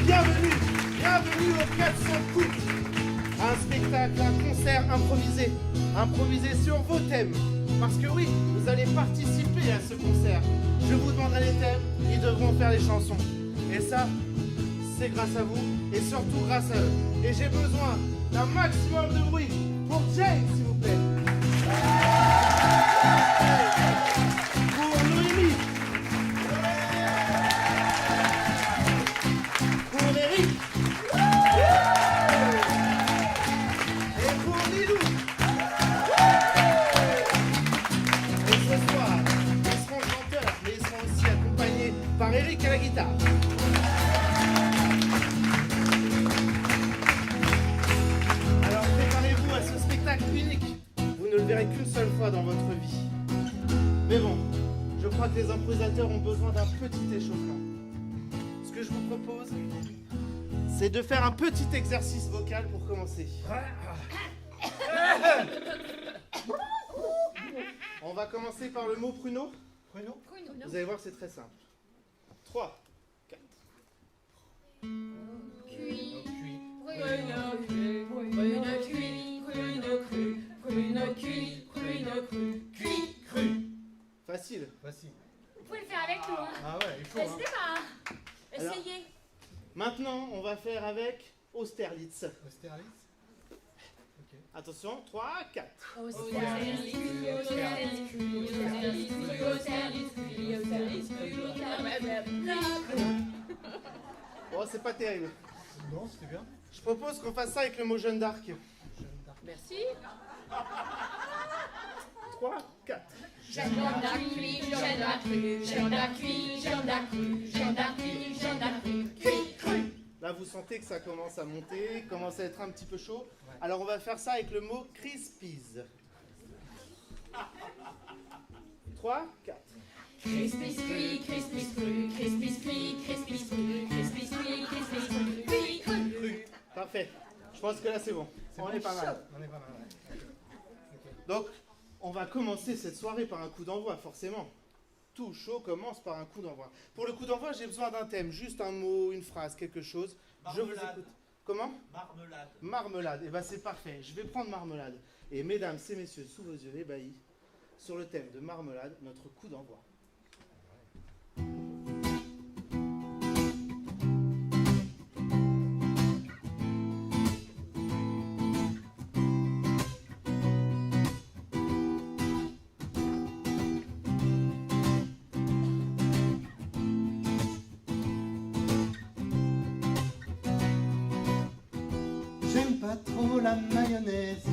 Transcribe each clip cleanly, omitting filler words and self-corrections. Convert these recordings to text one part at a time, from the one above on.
Bienvenue, bienvenue au 400 coups. Un spectacle, un concert improvisé. Improvisé sur vos thèmes. Parce que oui, vous allez participer à ce concert. Je vous demanderai les thèmes, ils devront faire les chansons. Et ça, c'est grâce à vous et surtout grâce à eux. Et j'ai besoin d'un maximum de bruit pour Jane, s'il vous plaît. Pour Noémie. Pour Eric. Et pour Lilou. Et ce soir, ils seront chanteurs, mais ils seront aussi accompagnés par Eric à la guitare. Alors préparez-vous à ce spectacle unique. Vous ne le verrez qu'une seule fois dans votre vie. Mais bon, je crois que les improvisateurs ont besoin d'un petit échauffement. Ce que je vous propose, c'est de faire un petit exercice vocal pour commencer. On va commencer par le mot pruneau. Pruneau. Vous allez voir, c'est très simple. 3, 4. Cuit, pruneau cru, pruneau cuit, pruneau cru, pruneau cuit, pruneau cru, cuit, cru. Facile. Facile. Vous pouvez le faire avec nous, hein. Ah ouais, il faut. N'hésitez pas. Alors, Essayez. Maintenant, on va faire avec Austerlitz. Austerlitz. Ok. Attention, 3, 4. Austerlitz, cru, Austerlitz, cru, Austerlitz, cru, Austerlitz, cru, Austerlitz, cru, Austerlitz, cru. Oh, c'est pas terrible. Non, c'était bien. Je propose qu'on fasse ça avec le mot Jeanne d'Arc. Jeanne d'Arc. Merci. 3, 4. Jeanne d'Arc cuit, Jeanne d'Arc cru, Jeanne d'Arc cuit, Jeanne d'Arc cru, Jeanne d'Arc cuit, Jeanne d'Arc cru, cuit, cru. Là, vous sentez que ça commence à monter, commence à être un petit peu chaud. Ouais. Alors, on va faire ça avec le mot Crispies. 3, 4. Crispy cuit, crispy cru, crispy cuit, crispy cru, crispy cuit, crispy cru, cuit, cru. Parfait. Je pense que là, c'est bon. On est pas mal. On est pas mal, ouais. Ok. Donc, on va commencer cette soirée par un coup d'envoi, forcément. Tout show commence par un coup d'envoi. Pour le coup d'envoi, j'ai besoin d'un thème, juste un mot, une phrase, quelque chose. Je vous Marmelade. écoute. Comment? Marmelade. Marmelade. Et ben c'est parfait. Je vais prendre marmelade. Et mesdames et messieurs, sous vos yeux ébahis, sur le thème de marmelade, notre coup d'envoi. J'aime pas trop la mayonnaise,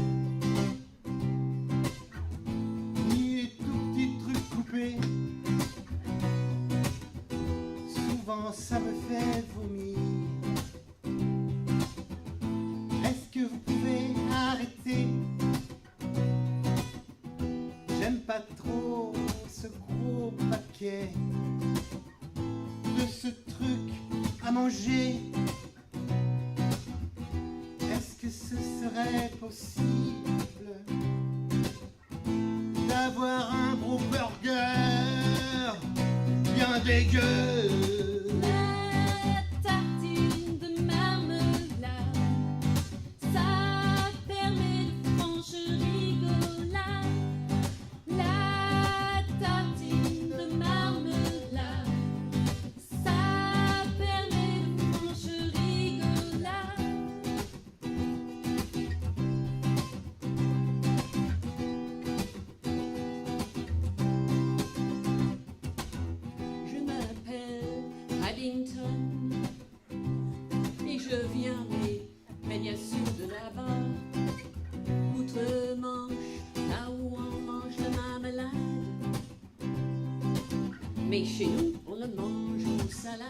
ni les tout petits trucs coupés. Souvent ça me fait vomir. Est-ce que vous pouvez arrêter? J'aime pas trop ce gros paquet de ce truc à manger. Est-ce que ce serait possible d'avoir un gros burger bien dégueu? La tartine de marmelade, ça permet de franche rigolade. La tartine de marmelade, ça permet de franche rigolade. Je m'appelle Paddington et je viens mais bien sûr de là-bas, outre-Manche, là où on mange la marmelade. Mais chez nous, on le mange en salade.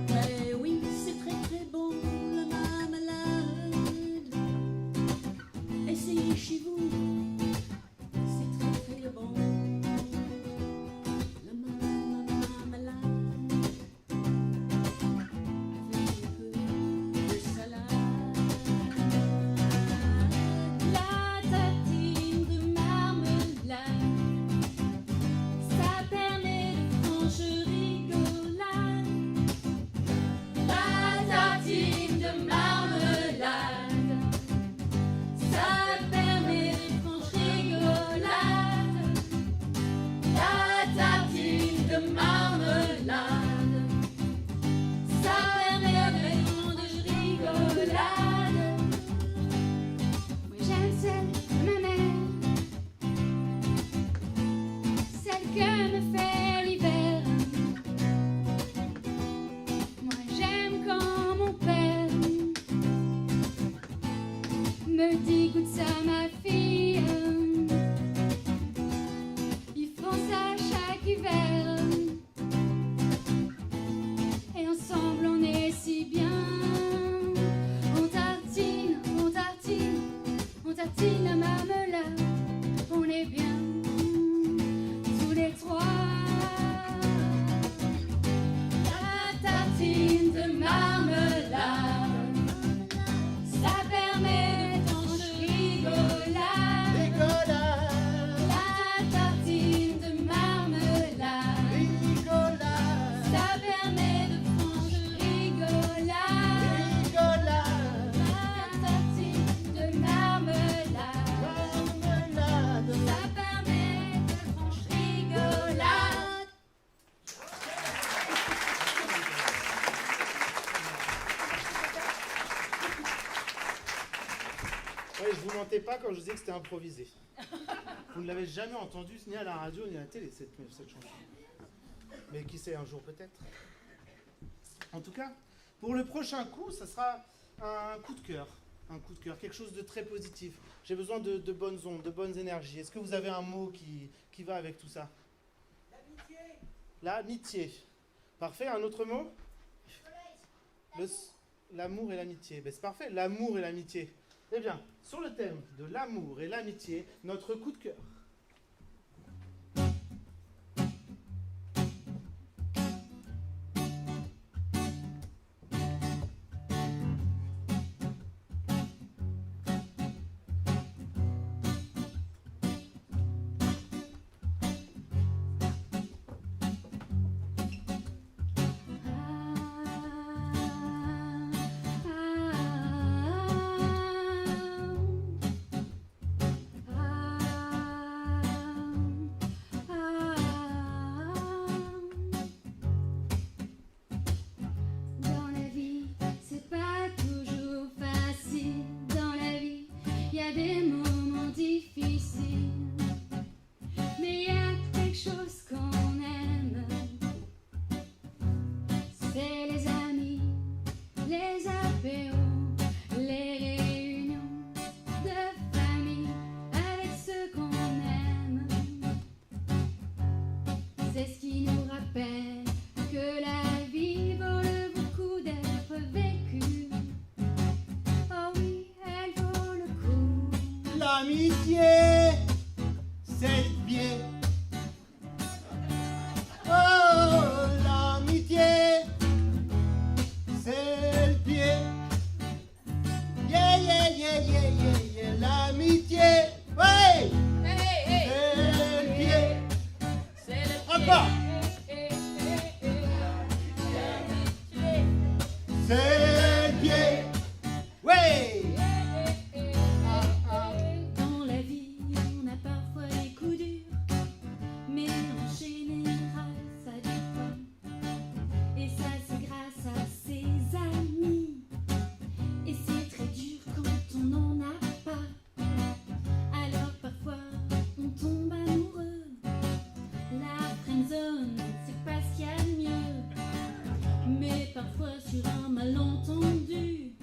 Mais oui, c'est très très bon la marmelade. Essayez chez vous, c'est très très bon. La marmelade avec un peu de salade. La tartine de marmelade, ça permet de franche rigolade. pas quand je disais que c'était improvisé. Vous ne l'avez jamais entendu ni à la radio ni à la télé, cette chanson. Mais qui sait, un jour peut-être. En tout cas, pour le prochain coup, ça sera un coup de cœur. Un coup de cœur, quelque chose de très positif. J'ai besoin de bonnes ondes, de bonnes énergies. Est-ce que vous avez un mot qui va avec tout ça? L'amitié. L'amitié. Parfait, un autre mot? L'amour et l'amitié. Ben, c'est parfait, l'amour et l'amitié. Eh bien, sur le thème de l'amour et l'amitié, notre coup de cœur. Dans la vie, c'est pas toujours facile. Dans la vie, il y a des moments difficiles. Mais il y a quelque chose qu'on aime. C'est les amis, les apéros, les réunions de famille avec ceux qu'on aime. C'est ce qui nous rappelle que la vie vaut le coup d'être vécue. Oh oui, elle vaut le coup. L'amitié, c'est le pied. Oh, l'amitié, c'est le pied. Yeah, yeah, yeah, yeah, yeah, yeah. L'amitié, ouais, c'est le pied. Encore. C'est le pied. Ouais. Dans la vie, on a parfois des coups durs, mais en général, ça dépend. Et ça, c'est grâce à ses amis. Et c'est très dur quand on n'en a pas. Alors parfois, on tombe amoureux. La friendzone, c'est pas ce qu'il y a de mieux. Mais parfois, sur un malentendu,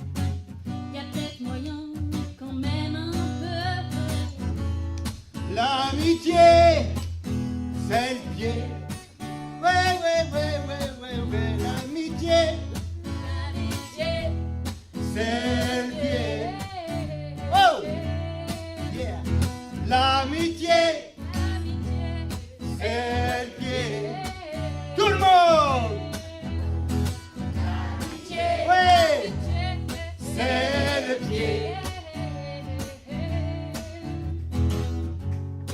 y a peut-être moyen quand même un peu. L'amitié, c'est le pied. Ouais, ouais, ouais, ouais, ouais, ouais. L'amitié, c'est le pied. Oh, yeah. L'amitié, c'est le pied. Tout le monde. Ouais, c'est le pied.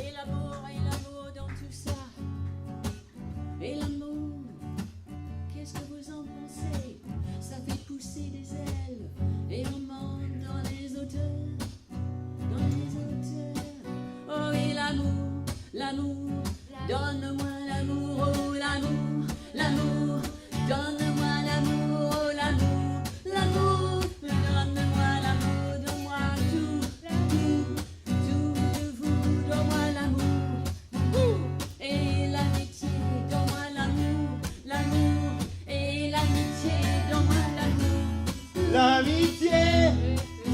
Et l'amour dans tout ça. Et l'amour, qu'est-ce que vous en pensez? Ça fait pousser des ailes et on monte dans les hauteurs, dans les hauteurs. Oh et l'amour, donne-moi l'amour, oh l'amour, l'amour, donne-moi l'amour, oh l'amour, l'amour, donne-moi l'amour, donne-moi tout, de vous, donne-moi l'amour, et l'amitié, donne-moi l'amour, et l'amitié, donne-moi l'amour. L'amitié,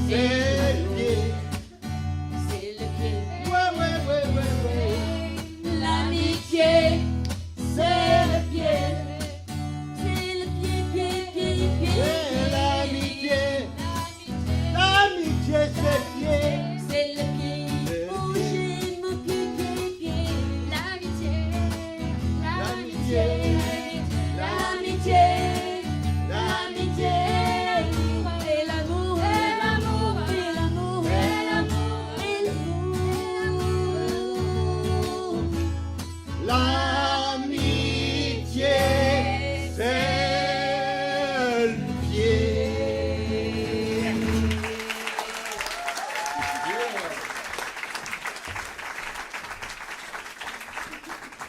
c'est le pied. C'est le pied. Ouais, ouais, ouais, ouais, ouais. L'amitié, c'est le pied. C'est le pied. Ouais, l'amitié, l'amitié, c'est le pied. C'est le pied. Oh, j'ai mon pied. L'amitié, L'amitié, L'amitié, l'amitié. Et l'amour, et l'amour, et l'amour, et l'amour, et l'amour. l'amitié, c'est le pied.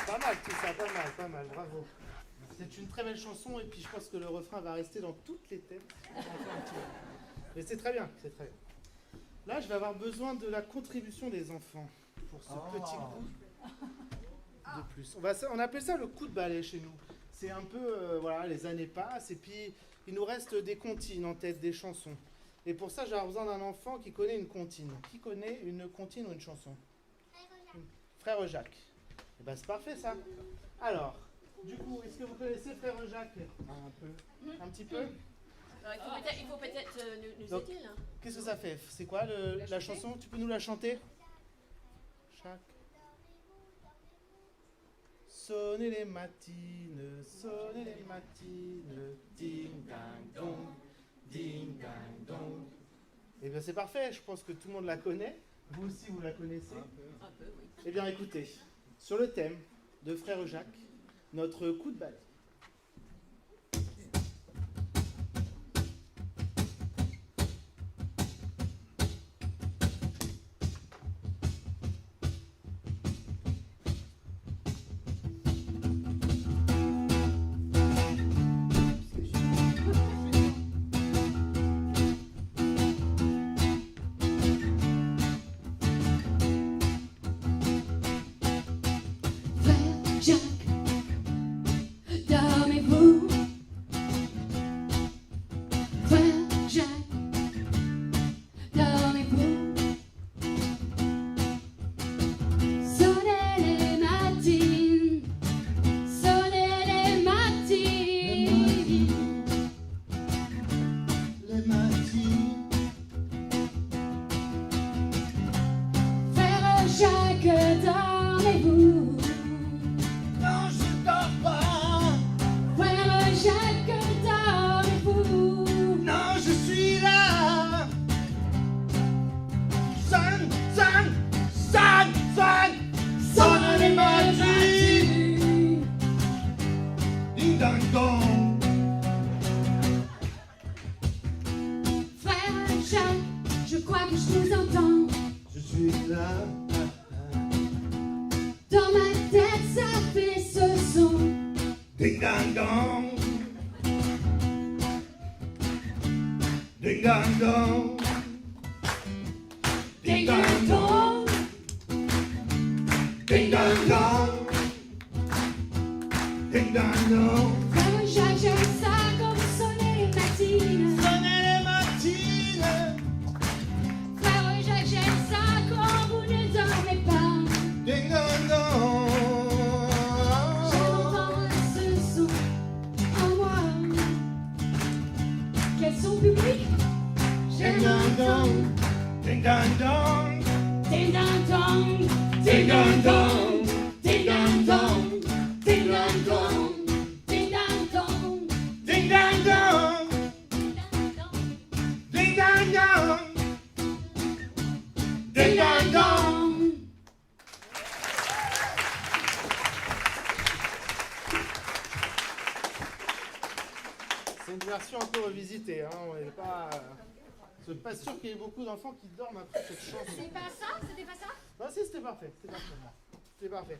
Pas mal tout ça, pas mal, bravo. C'est une très belle chanson et puis je pense que le refrain va rester dans toutes les têtes. Mais c'est très bien, c'est très bien. là, je vais avoir besoin de la contribution des enfants pour ce petit coup de plus. On appelle ça le coup de balai chez nous. C'est un peu, voilà, les années passent et puis il nous reste des comptines en tête, des chansons. Et pour ça, j'ai besoin d'un enfant qui connaît une comptine. Qui connaît une comptine ou une chanson? Frère Jacques. Eh ben, c'est parfait ça. Alors, du coup, est-ce que vous connaissez Frère Jacques? Un peu. Un petit peu? Alors, il faut peut-être nous Donc, aider là. Qu'est-ce que ça fait? C'est quoi la chanson? Tu peux nous la chanter? Chaque. Sonnez les matines, ding dang dong, ding dang dong. Eh bien c'est parfait, je pense que tout le monde la connaît. Vous aussi vous la connaissez? Un peu, oui. Eh bien écoutez, sur le thème de Frère Jacques, notre coup de balai. Frère Jacques, dormez-vous? Frère Jacques, dormez-vous? Sonnez les matines, sonnez les matines. Les matines, Frère Jacques, dormez-vous? non je dors pas, Frère Jacques, dormez-vous? non je suis là. Sonne, sonne, sonne, sonne, sonne les matines. Ding dang dong, Frère Jacques, je crois que je vous entends. je suis là. Dans ma tête, ça fait ce son. Ding dang dong, ding dang dong, Ding dong dong, ding dang dong, ding dang dong. Frère Jacques, j'aime ça quand vous sonnez les matines. Sonnez les matines, Frère Jacques, j'aime ça quand vous ne dormez pas. ding dang dong. J'aime entendre ce son en moi. Quel son public? Ding J'aime dang dong, entendre. ding dang dong, Ding dong dong, ding dang dong, ding dong dong, ding dong dong, ding dong dong, ding dang dong, ding dong dong, ding dang dong, ding dang dong. C'est une version un peu revisitée, hein. On n'est pas... Je suis pas sûr qu'il y ait beaucoup d'enfants qui dorment après cette chanson. C'est pas ça? C'était pas ça? Ah si, c'était parfait, c'était parfait. C'était parfait.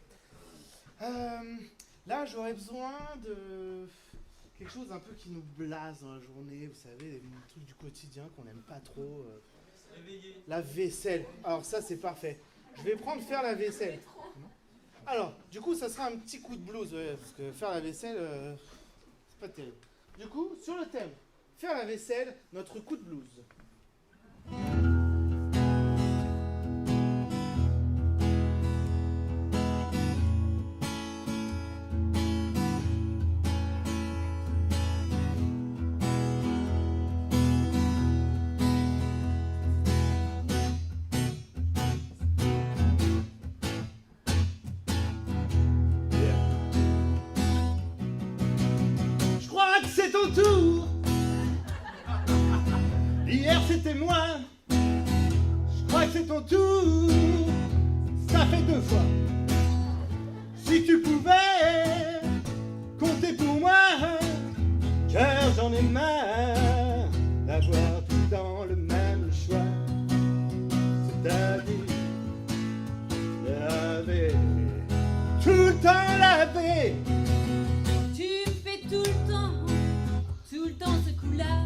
Là, j'aurais besoin de quelque chose un peu qui nous blase dans la journée, vous savez, des trucs du quotidien qu'on n'aime pas trop. La vaisselle. Alors ça, c'est parfait. Je vais prendre faire la vaisselle. Alors, du coup, ça sera un petit coup de blues, ouais, parce que faire la vaisselle, c'est pas terrible. Du coup, sur le thème, faire la vaisselle, notre coup de blues. Je crois que c'est ton tour. Hier c'était moi. Je crois que c'est ton tour. Ça fait 2 fois. Si tu pouvais compter pour moi, car j'en ai marre d'avoir tout le temps le même choix. C'est-à-dire laver, tout le temps laver. Tu me fais tout le temps ce coup-là.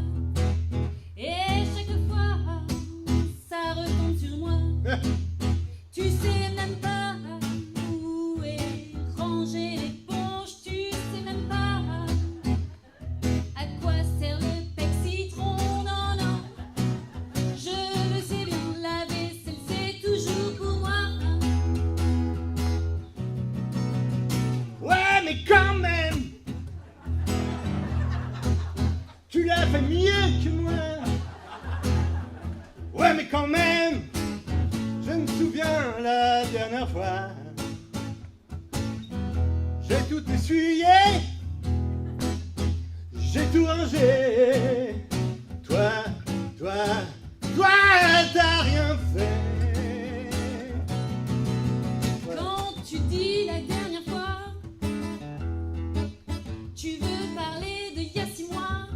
Et chaque fois, ça revient. mais quand même, je me souviens la dernière fois. J'ai tout essuyé, j'ai tout rangé. Toi, t'as rien fait. Quand tu dis la dernière fois, tu veux parler de il y a 6 mois.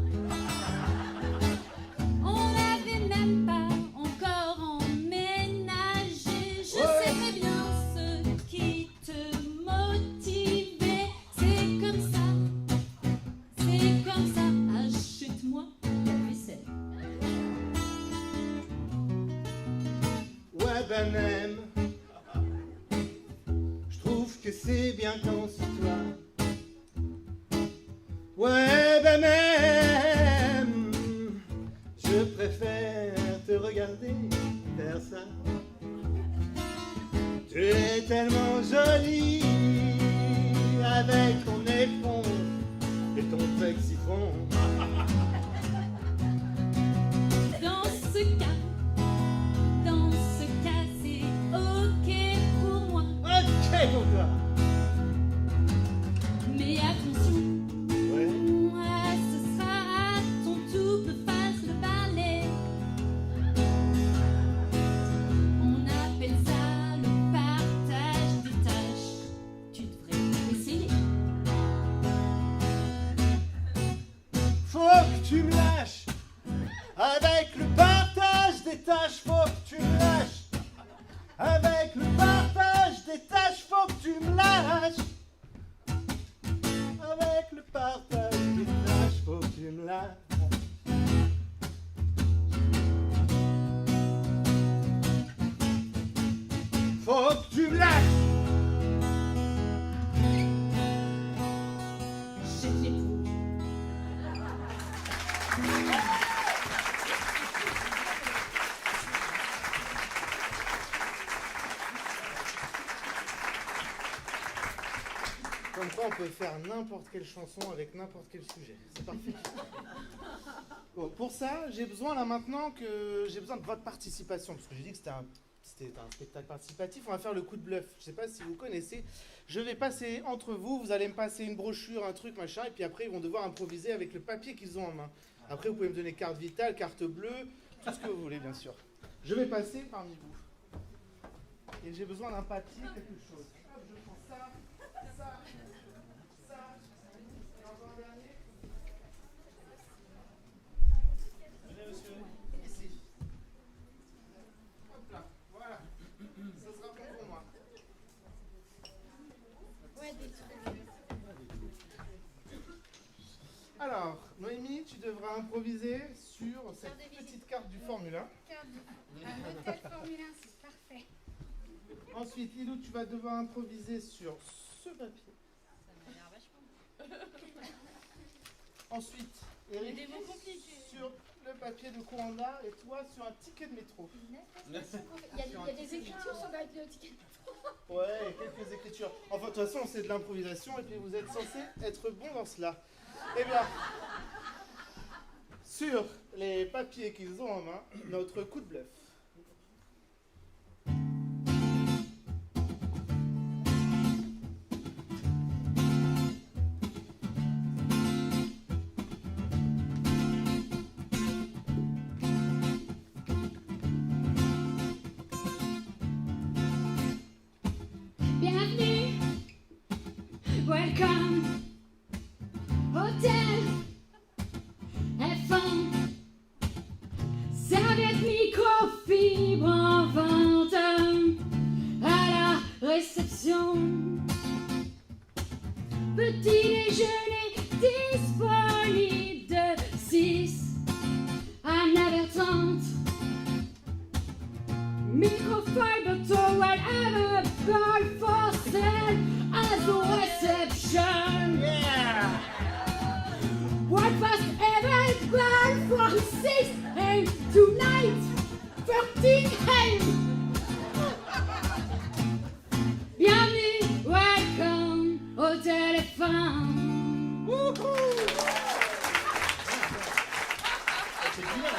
On n'avait même pas encore emménagé. Je sais très bien ce qui te motivait. C'est comme ça, achète-moi la vaisselle. Ouais, ben même, je trouve que c'est bien quand c'est toi. Ouais, ben même, je préfère te regarder faire ça. Tu es tellement jolie avec ton nez fond et ton sexy fond. Dans ce cas, c'est ok pour moi. Ok pour toi. Mais attention, Ouais. ce sera à ton tour de faire le balai. On appelle ça le partage des tâches. Tu devrais essayer. Faut que tu me lâches. Avec le partage des tâches, faut que tu me lâches. Avec le partage des tâches, faut que tu me lâches. Avec le partage des tâches, faut que tu me lâches. Faut que tu me lâches. Jette les poux. Comme quoi, on peut faire n'importe quelle chanson avec n'importe quel sujet. C'est parfait. Bon, pour ça, j'ai besoin là maintenant j'ai besoin de votre participation, parce que j'ai dit que c'était un spectacle participatif. On va faire le coup de bluff. Je sais pas si vous connaissez. Je vais passer entre vous. Vous allez me passer une brochure, un truc, machin, et puis après ils vont devoir improviser avec le papier qu'ils ont en main. Après, vous pouvez me donner carte vitale, carte bleue, tout ce que vous voulez, bien sûr. Je vais passer parmi vous. Et j'ai besoin d'un papier, quelque chose. Hop, je prends ça. Et encore un dernier. Ici. Hop là, voilà. Ça sera bon pour moi. Alors, Noémie, tu devras improviser sur cette petite carte du Formule 1. Hôtel Formule 1, c'est parfait. Ensuite, Lilou, tu vas devoir improviser sur ce papier. Ça m'a l'air vachement. Ensuite, Eric, des mots compliqués. sur le papier de Coanda et toi sur un ticket de métro. Il y a des écritures sur le ticket. Ouais, quelques écritures. Enfin, de toute façon, c'est de l'improvisation et puis vous êtes censé être bon dans cela. Eh bien, sur les papiers qu'ils ont en main, notre coup de bluff. Bienvenue, welcome, hôtel, F1, serviette microfibre en vente à la réception. Petit déjeuner disponible de 6 à 9h30. Microfiber towel and a ball for sale as a reception. Yeah! What was ever ball for 6 and tonight 13 AM. Bienvenue, welcome au téléphone. C'est bien.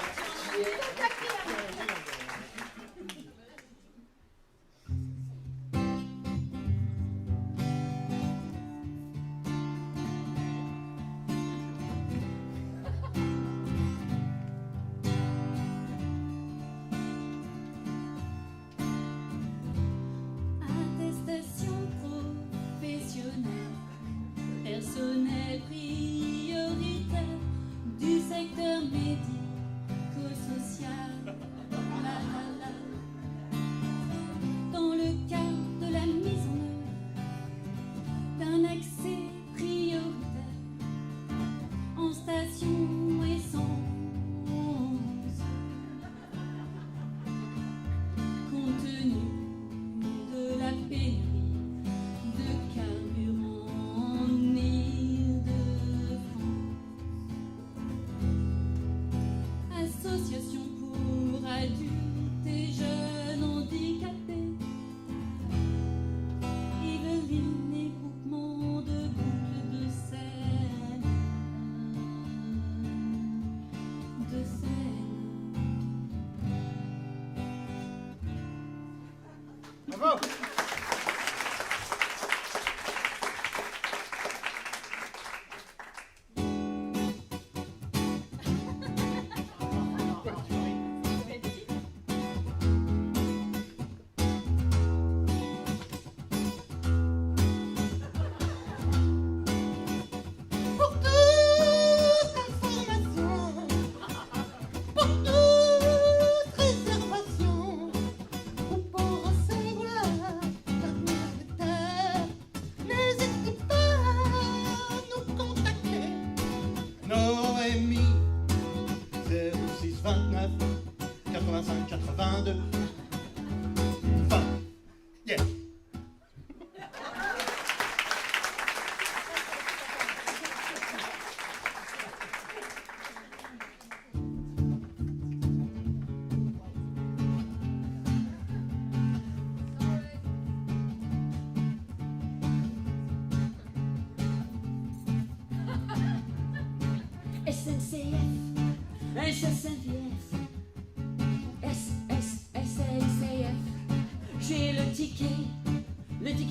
prioritaires du secteur médico-social. La, la, la. Dans le cadre de la mise en œuvre d'un accès prioritaire en station essence, compte tenu de la pénurie de carburant en Île-de-France. Association pour adultes et jeunes handicapés, Yveline et groupement de boucles de Seine, de Seine. Bravo. Pour toute information, pour toute réservation, ou pour recevoir un terre, n'hésitez pas à nous contacter. Noémie 06 29 85 82 20. Yeah. SNCF, SNCF, SNCF. J'ai le ticket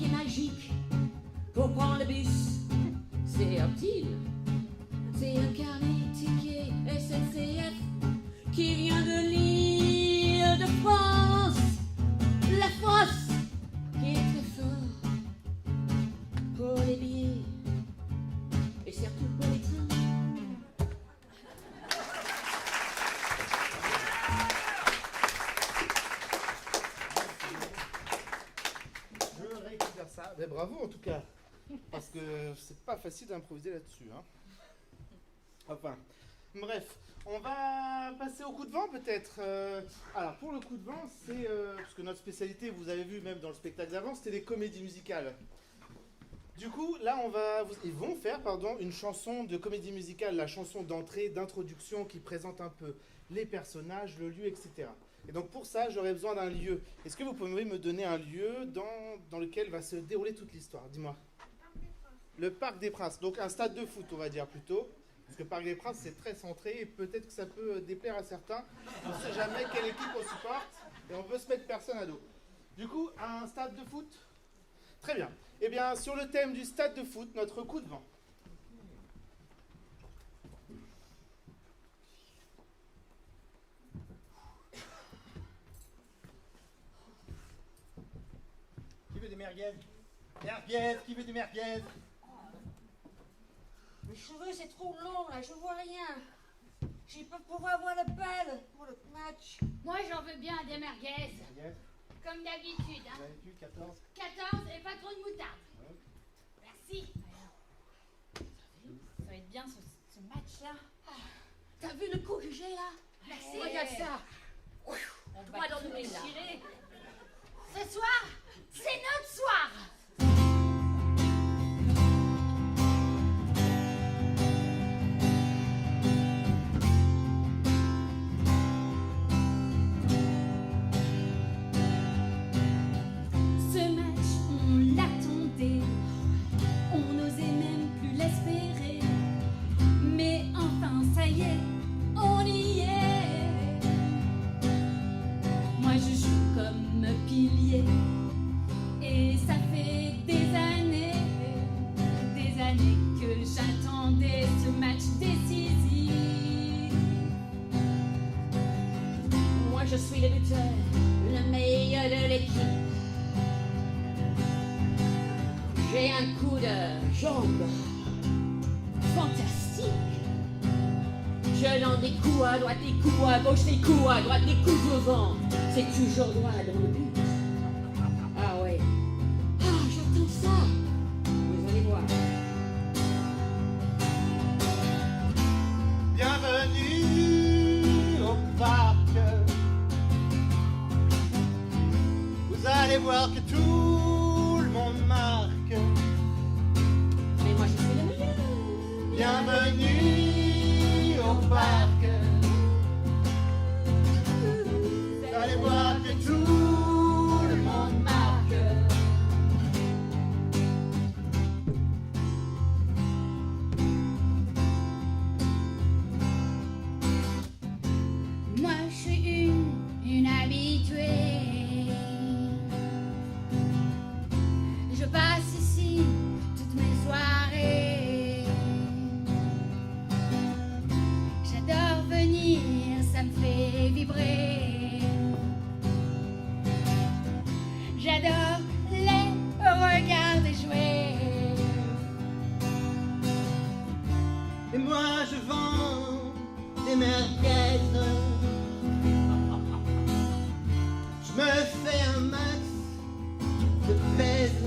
magique pour prendre le bus. C'est utile. C'est un carnet ticket SNCF qui vient de l'île de France. La France qui est très fort pour les billets et surtout pour les trains. Je récupère ça. Mais bravo en tout cas. Parce que c'est pas facile d'improviser là-dessus. Hein. Enfin, bref. On va passer au coup de vent peut-être. Alors pour le coup de vent, c'est... parce que notre spécialité, vous avez vu même dans le spectacle d'avant, c'était les comédies musicales. Du coup, là, ils vont faire une chanson de comédie musicale, la chanson d'entrée, d'introduction qui présente un peu les personnages, le lieu, etc. Et donc pour ça, j'aurais besoin d'un lieu. Est-ce que vous pouvez me donner un lieu dans lequel va se dérouler toute l'histoire? Dis-moi. Le Parc des Princes. Donc un stade de foot, on va dire plutôt. Parce que Parc des Princes, c'est très centré et peut-être que ça peut déplaire à certains. On ne sait jamais quelle équipe on supporte et on veut se mettre personne à dos. Du coup, un stade de foot? Très bien. Eh bien, sur le thème du stade de foot, notre coup de vent. Qui veut des merguez? Merguez, qui veut des merguez? Mes cheveux, c'est trop long, là, je vois rien. J'ai pas pouvoir voir le bal pour le match. Moi, j'en veux bien des merguez. Merguez, Comme d'habitude, hein. d'habitude, 14. 14 et pas trop de moutarde. Ouais. Merci. Ça va être bien ce match-là. T'as vu le coup que j'ai, là? Merci. Regarde ça. On Droit va dans tout le nez, là. déchirer. Ce soir, c'est notre soir. Ce match, on l'attendait, on n'osait même plus l'espérer. Mais enfin, ça y est, on y est. Moi, je joue comme pilier, et ça fait des années que j'attendais ce match décisif. Moi, je suis le buteur, le meilleur de l'équipe. J'ai un coup de jambe violent, des coups à droite, des coups à gauche, des coups à droite, des coups au vent. C'est toujours droit dans le but. Ah ouais. Ah, j'entends ça. Vous allez voir. Bienvenue au parc. Vous allez voir que tout le monde marque. Mais moi, je suis le meilleur. Bienvenue au parc. Vous allez voir que tout le monde marque. Moi je suis une habituée. Je passe ici toutes mes soirées. J'adore venir, ça me fait vibrer. J'adore les regarder jouer. Et moi je vends des merguez. Je me fais un max de pèse.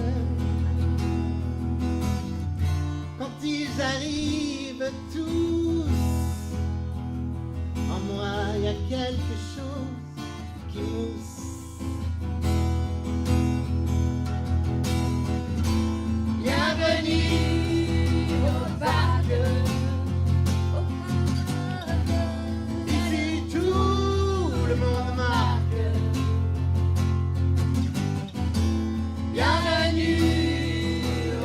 Quand ils arrivent tous, en moi il y a quelque chose qui mousse. Bienvenue au parc. Ici tout le monde marque. Bienvenue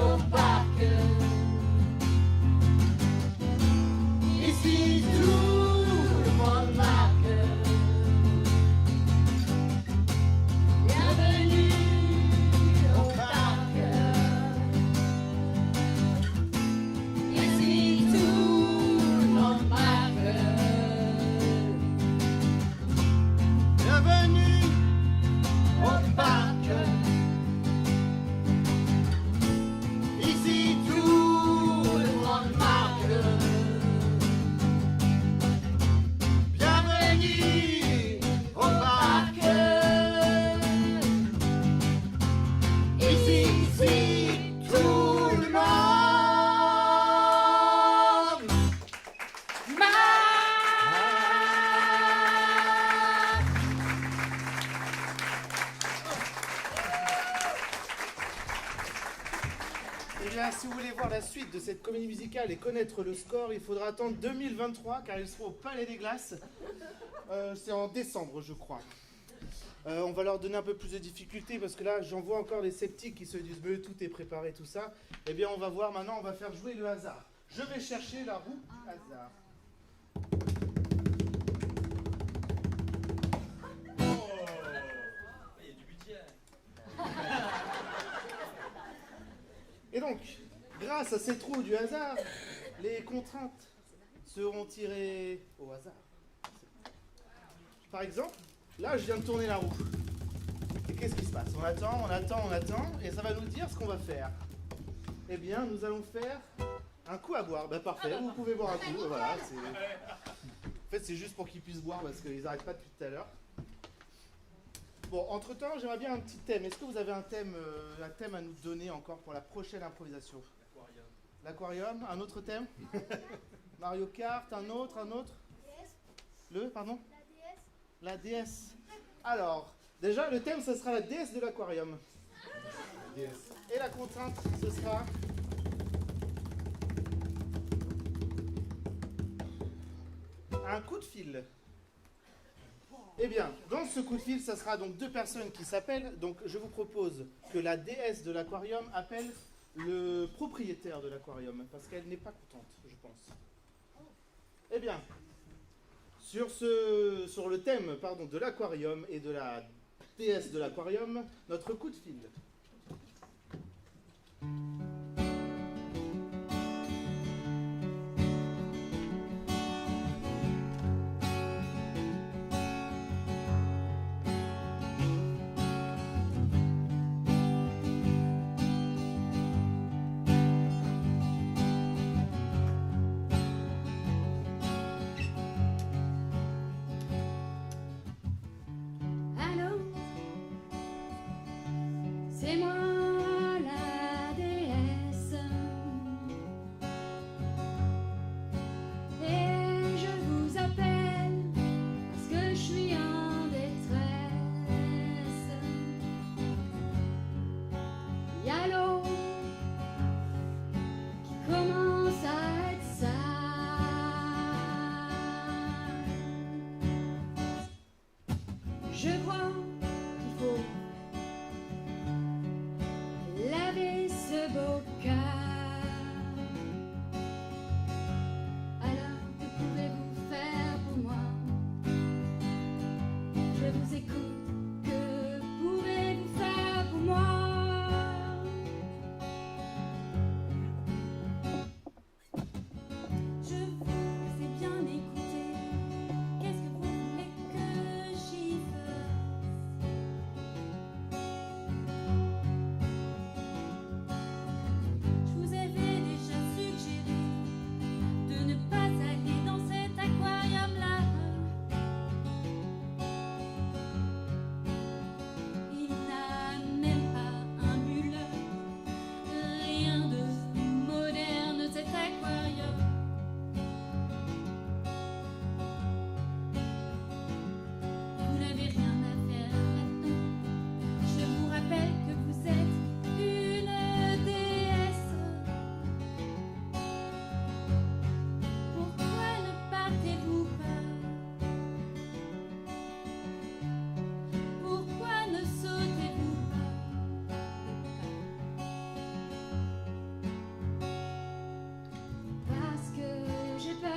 au parc. Ici tout le monde marque. Bienvenue au parc. Ici tout le monde marque. Bienvenue au parc. Ici tout le monde marque. Bienvenue au parc. Ici tout le monde marque. Eh bien, si vous voulez voir la suite de cette comédie musicale et connaître le score, il faudra attendre 2023 car ils seront au Palais des Glaces. C'est en décembre, je crois. On va leur donner un peu plus de difficultés parce que là, j'en vois encore les sceptiques qui se disent mais tout est préparé, tout ça. Eh bien, on va voir maintenant, on va faire jouer le hasard. Je vais chercher la roue hasard. Et donc, grâce à cette roue du hasard, les contraintes seront tirées au hasard. Par exemple, là je viens de tourner la roue. Et qu'est-ce qui se passe? On attend, et ça va nous dire ce qu'on va faire. Eh bien, nous allons faire un coup à boire. Ben parfait, vous pouvez boire un coup, voilà. En fait, c'est juste pour qu'ils puissent boire parce qu'ils n'arrêtent pas depuis tout à l'heure. Bon, entre-temps, j'aimerais bien un petit thème. Est-ce que vous avez un thème à nous donner encore pour la prochaine improvisation? L'aquarium. Un autre thème? Mario Kart, un autre? Pardon? La déesse. Alors, déjà, le thème, ce sera la déesse de l'aquarium. Et la contrainte, ce sera... un coup de fil. Eh bien, dans ce coup de fil, ça sera donc deux personnes qui s'appellent. Donc, je vous propose que la déesse de l'aquarium appelle le propriétaire de l'aquarium, parce qu'elle n'est pas contente, je pense. Eh bien, sur le thème de l'aquarium et de la déesse de l'aquarium, notre coup de fil. C'est moi la déesse. Et je vous appelle parce que je suis en détresse. Il y a l'eau qui commence à être sale. Je crois qu'il faut laver ce bocal. Alors que pouvez-vous faire pour moi? Je vous écoute. Que pouvez-vous faire pour moi? Je vous ai bien écouté. Qu'est-ce que vous voulez que j'y fasse? Je vous avais déjà suggéré de ne pas aller dans cet aquarium-là. Il n'a même pas un bulle, rien de moderne cet aquarium. Vous n'avez rien à faire là-dedans. Je vous rappelle que vous êtes une déesse. Pourquoi ne partez-vous pas? Pourquoi ne sautez-vous pas? Parce que j'ai peur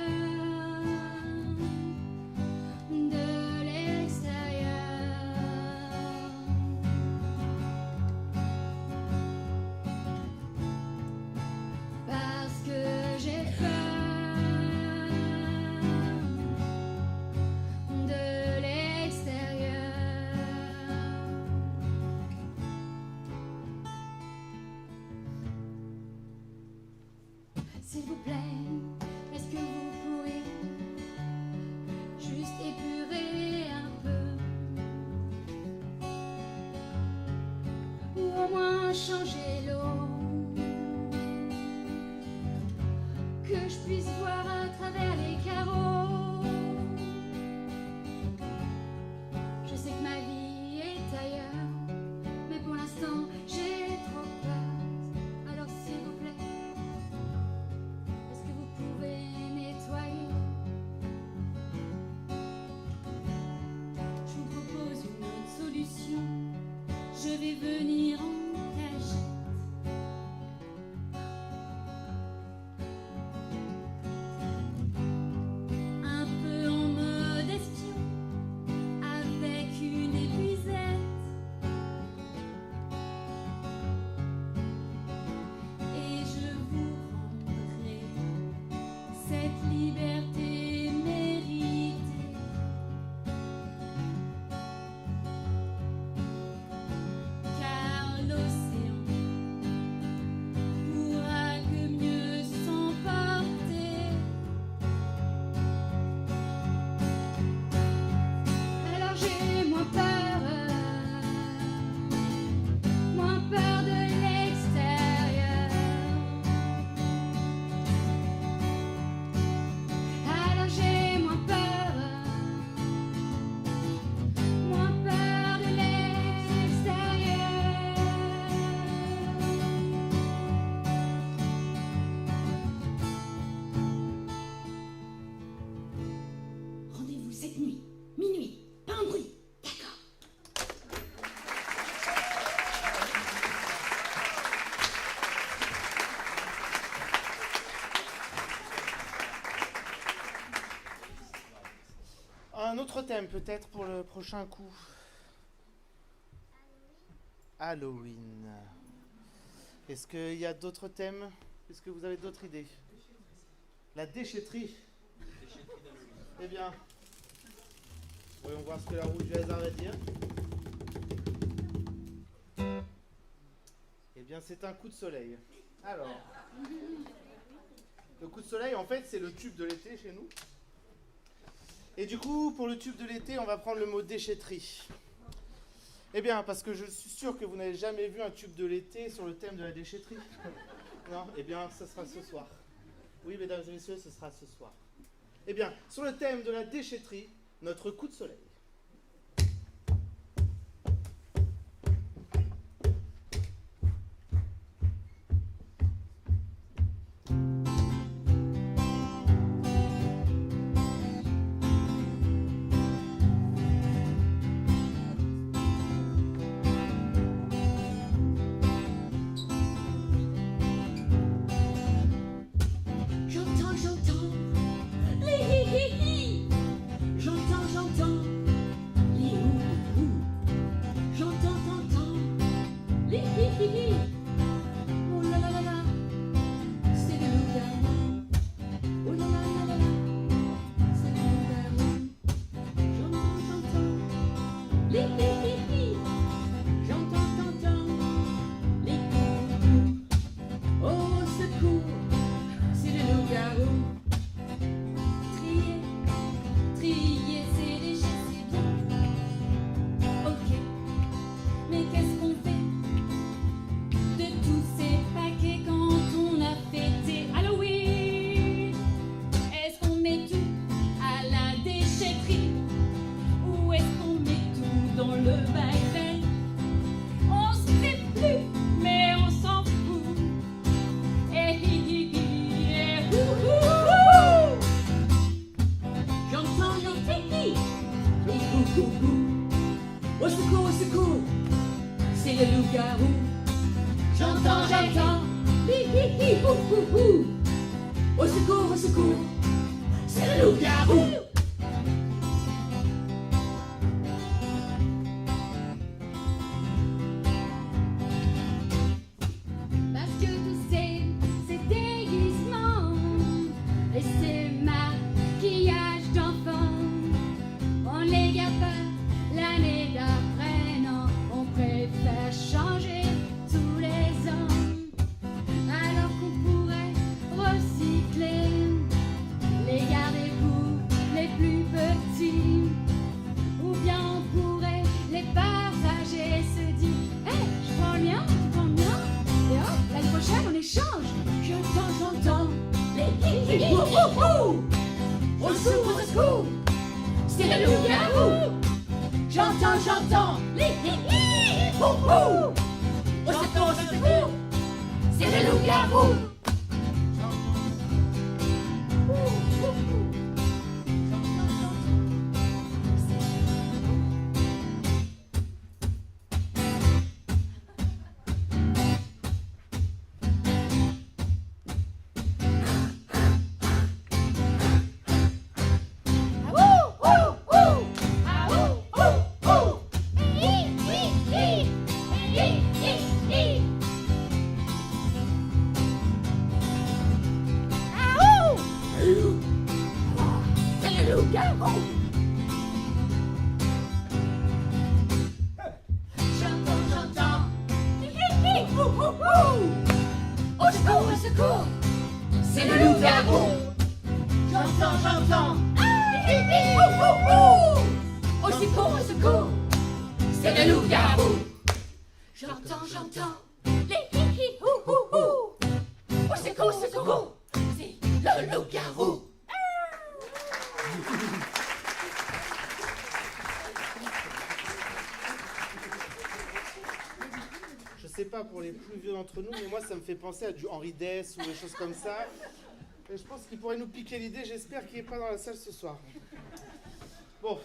de l'extérieur. Parce que j'ai peur de l'extérieur. S'il vous plaît, est-ce que vous pourriez juste épurer un peu? Ou au moins changer l'eau, que je puisse voir à travers les carreaux. Je sais que ma vie est ailleurs, mais pour l'instant j'ai trop peur. Alors s'il vous plaît, est-ce que vous pouvez nettoyer? Je vous propose une autre solution. Je vais venir en cachette. Un peu en mode espion, avec une épuisette. Et je vous rendrai cette liberté méritée. Car l'océan pourra que mieux s'emporter. Alors j'ai moins peur de l'extérieur. Alors j'ai moins peur de l'extérieur. Rendez-vous cette nuit, minuit, pas un bruit, d'accord? Un autre thème peut-être pour le prochain coup. Halloween. Est-ce qu'il y a d'autres thèmes? Est-ce que vous avez d'autres idées? La déchetterie. Eh bien, voyons voir ce que la roue du hasard va dire. Eh bien, c'est un coup de soleil. Alors, le coup de soleil, en fait, c'est le tube de l'été chez nous. Et du coup, pour le tube de l'été, on va prendre le mot déchetterie. Eh bien, parce que je suis sûr que vous n'avez jamais vu un tube de l'été sur le thème de la déchetterie. Non, eh bien, ce sera ce soir. Oui, mesdames et messieurs, ce sera ce soir. Eh bien, sur le thème de la déchetterie, notre coup de soleil. J'entends les hi-hi-hi. J'entends les hou-hou. J'entends les hi-hi-hi. Oh là là là là, c'est le loup-garou. Oh là là là là là, c'est le loup-garou. J'entends les hi-hi-hi. J'entends les hou-hou. Oh, au secours, c'est le loup-garou. Trier ses déchets, c'est bien. Ok, mais qu'est-ce qu'on fait de tous ces paquets quand on a fêté Halloween? Est-ce qu'on met tout à la déchetterie ou est-ce qu'on met tout dans le bac? On sait plus, mais on s'en fout. Eh hi hi hi, eh hou hou hou. J'entends les hi hi, les hou hou hou. Au secours, c'est le loup-garou. J'entends les hi hi hou hou hou. Au secours, c'est le loup-garou. Parce que tous ces déguisements et ces maquillages d'enfants, on les garde pas l'année d'après, non, on préfère changer tous les ans, alors qu'on pourrait recycler, les garder pour les plus petits, ou bien on pourrait les partager, se dire, hey, je prends le mien, tu prends le mien, et hop, l'année prochaine on échange. J'entends les hi hi hou hou hou. Au secours, c'est le loup-garou. J'entends les hi hi hou hou. Au secours, c'est le loup-garou. J'entends hi hi hou hou hou. Au secours, c'est le loup-garou. J'entends hi hi hou hou hou. Au secours, c'est le loup-garou. J'entends les hi hi hou hou hou. Au secours, c'est le loup-garou. Je sais pas pour les plus vieux d'entre nous, mais moi ça me fait penser à du Henri Dess ou des choses comme ça. Et je pense qu'il pourrait nous piquer l'idée, j'espère qu'il n'est pas dans la salle ce soir. Bon,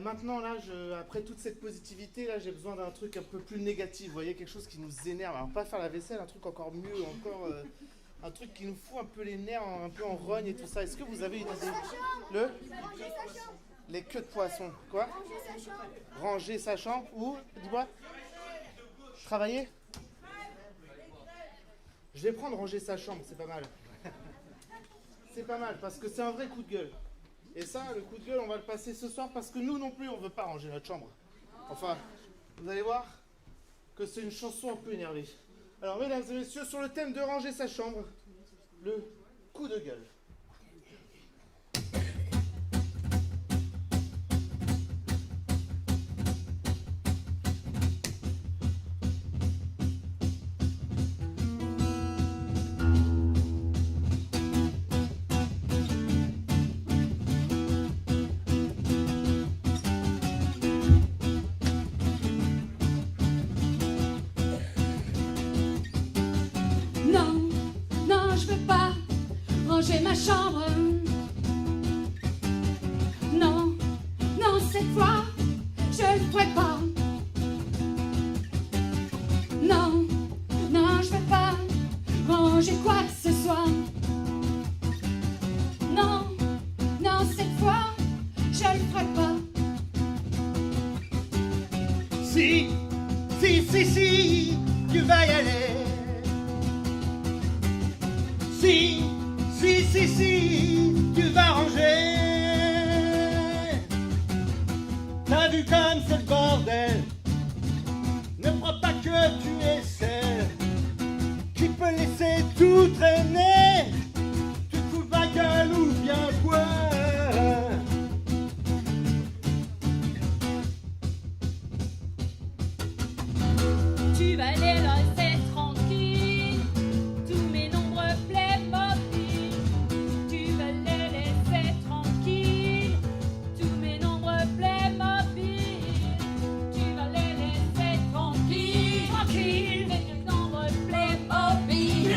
maintenant là, après toute cette positivité, là j'ai besoin d'un truc un peu plus négatif, vous voyez, quelque chose qui nous énerve. Alors pas faire la vaisselle, un truc encore mieux, encore un truc qui nous fout un peu les nerfs, un peu en rogne et tout ça. Est-ce que vous avez une idée? Les queues de poisson, quoi? Ranger sa chambre, où? Dis-moi. Travailler? Je vais prendre ranger sa chambre, c'est pas mal. C'est pas mal, parce que c'est un vrai coup de gueule. Et ça, le coup de gueule, on va le passer ce soir, parce que nous non plus, on veut pas ranger notre chambre. Enfin, vous allez voir que c'est une chanson un peu énervée. Alors, mesdames et messieurs, sur le thème de ranger sa chambre, le coup de gueule. ranger ma chambre. Non, non, cette fois, je le ferai pas. Non, non, je vais pas ranger quoi que ce soit. Non, non, cette fois, je le ferai pas. Si, si, tu vas y aller. Si, tu vas ranger. T'as vu comme c'est le bordel. Ne crois pas que tu es celle qui peut laisser tout traîner. Tu te fous de ma gueule ou bien quoi? Tu vas les laisser tranquilles, tous mes nombreux Playmobil. Tu vas les laisser tranquilles, tous mes nombreux Playmobil. Tu vas les laisser tranquilles, tranquilles, mes nombreux Playmobil.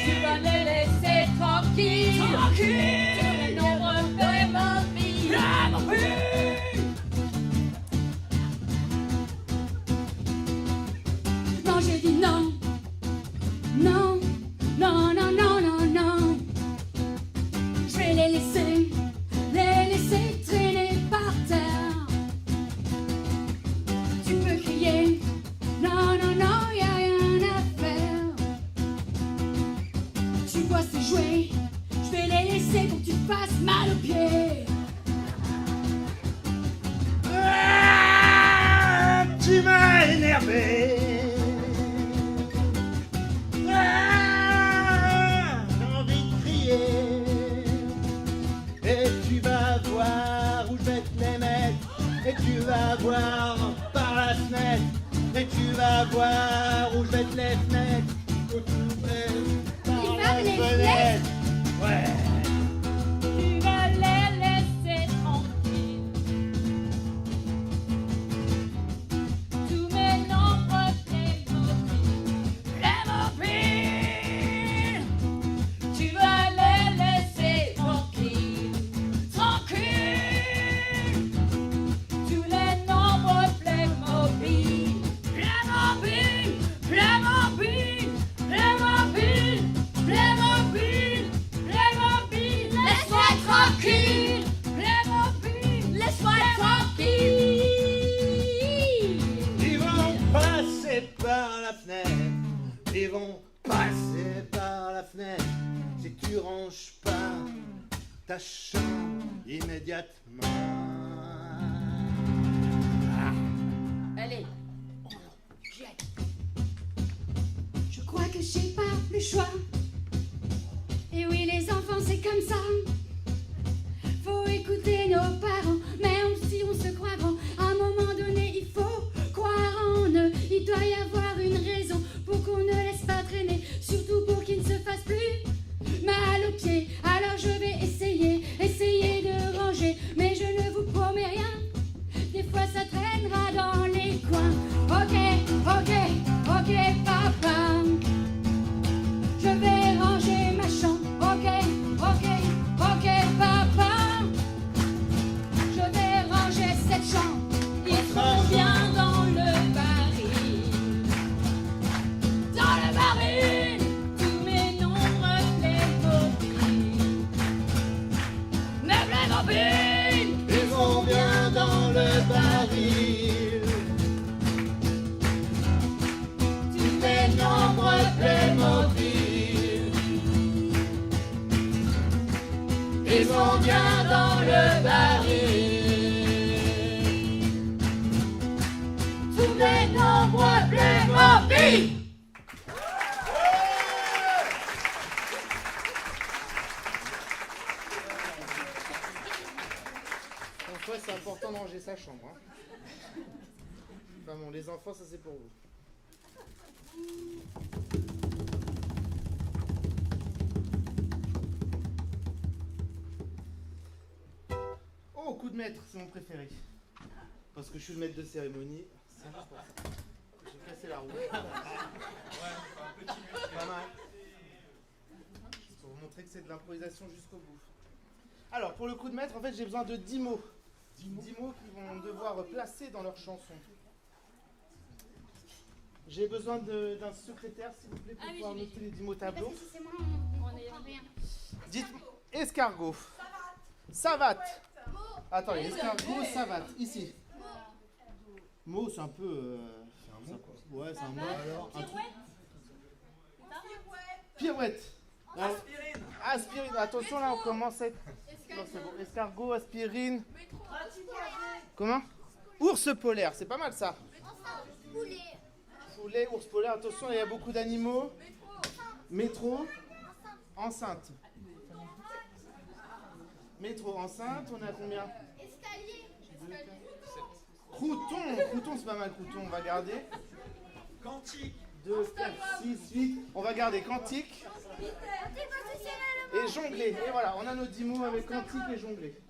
Tu vas les laisser tranquilles, tranquilles, tous mes nombreux Playmobil. Non, j'ai dit non, non, non, non, non, non, non. Je vais les laisser traîner par terre. Tu peux crier, non, non, non, y a rien à faire. Tu vois ces jouets, je vais les laisser pour que tu te fasses mal aux pieds. Ah, tu m'as énervé. Ah, j'ai envie de crier. Et tu vas voir où je vais te les mettre. Et tu vas voir par la fenêtre. Et tu vas voir où je vais te les mettre. Par Il va la me les fenêtre. Ouais. Tu vas les laisser tranquilles. Tous mes nombreux Playmobil. Tu vas les laisser tranquilles, tranquilles. Tous les nombreux Playmobil. Playmobil, Playmobil, Playmobil, Playmobil, Playmobil. Laisse-moi tranquille. Playmobil, laisse-moi tranquille. Ils vont passer par la fenêtre. Ils vont passer par la fenêtre. Si tu ranges pas ta chambre immédiatement. Allez, je crois que j'ai pas le choix. Et oui, les enfants, c'est comme ça. Faut écouter nos parents, même si on se croit grand. À un moment donné, il faut croire en eux. Il doit y avoir une raison pour qu'on ne laisse pas traîner, surtout pour qu'ils ne se fassent plus mal aux pieds. Alors je vais essayer de ranger, mais je ne vous promets rien. Des fois ça traînera dans les coins. Ok, papa. Je vais ranger ma chambre. Ok, papa. Je vais ranger cette chambre. Ils seront bien dans le baril. Dans le baril, tous mes nombreux Playmobil. Mes Playmobil. Ils vont bien dans le baril. Tous mes nombreux Playmobil. Ils vont bien dans le baril. Tous mes nombreux Playmobil. Donc ouais, c'est important de ranger sa chambre. Hein. Enfin bon, les enfants, ça c'est pour vous. Oh, coup de maître, c'est mon préféré. Parce que je suis le maître de cérémonie. C'est juste pour ça. J'ai cassé la roue. Pas mal. Pour vous montrer montrer que c'est de l'improvisation jusqu'au bout. Alors, pour le coup de maître, en fait, j'ai besoin de 10 mots. 10 mots qu'ils vont devoir placer dans leur chanson. J'ai besoin d'un secrétaire, s'il vous plaît, pour pouvoir noter les 10 mots tableau. Parce que si c'est moi, on est rien. Dites escargot. Savate. Attendez, escargot, savate. Ici. Mot, c'est un peu. C'est un mot, quoi. Ouais, c'est un mot. Alors, un truc. Pirouette. Aspirine. Aspirine. Attention, là, on commence à être. Non, c'est bon. Escargot, aspirine. Comment? Ours polaire, c'est pas mal ça. Poulet. Poulet, ours polaire. Attention, il y a beaucoup d'animaux. Métro. Enceinte. Métro, enceinte. On est à combien? Escalier. Crouton. Crouton, c'est pas mal. Crouton, on va garder. Quantique. 2, 4, 6, 8. On va garder quantique. Et jongler. Et voilà, on a nos 10 mots avec quantique et jongler.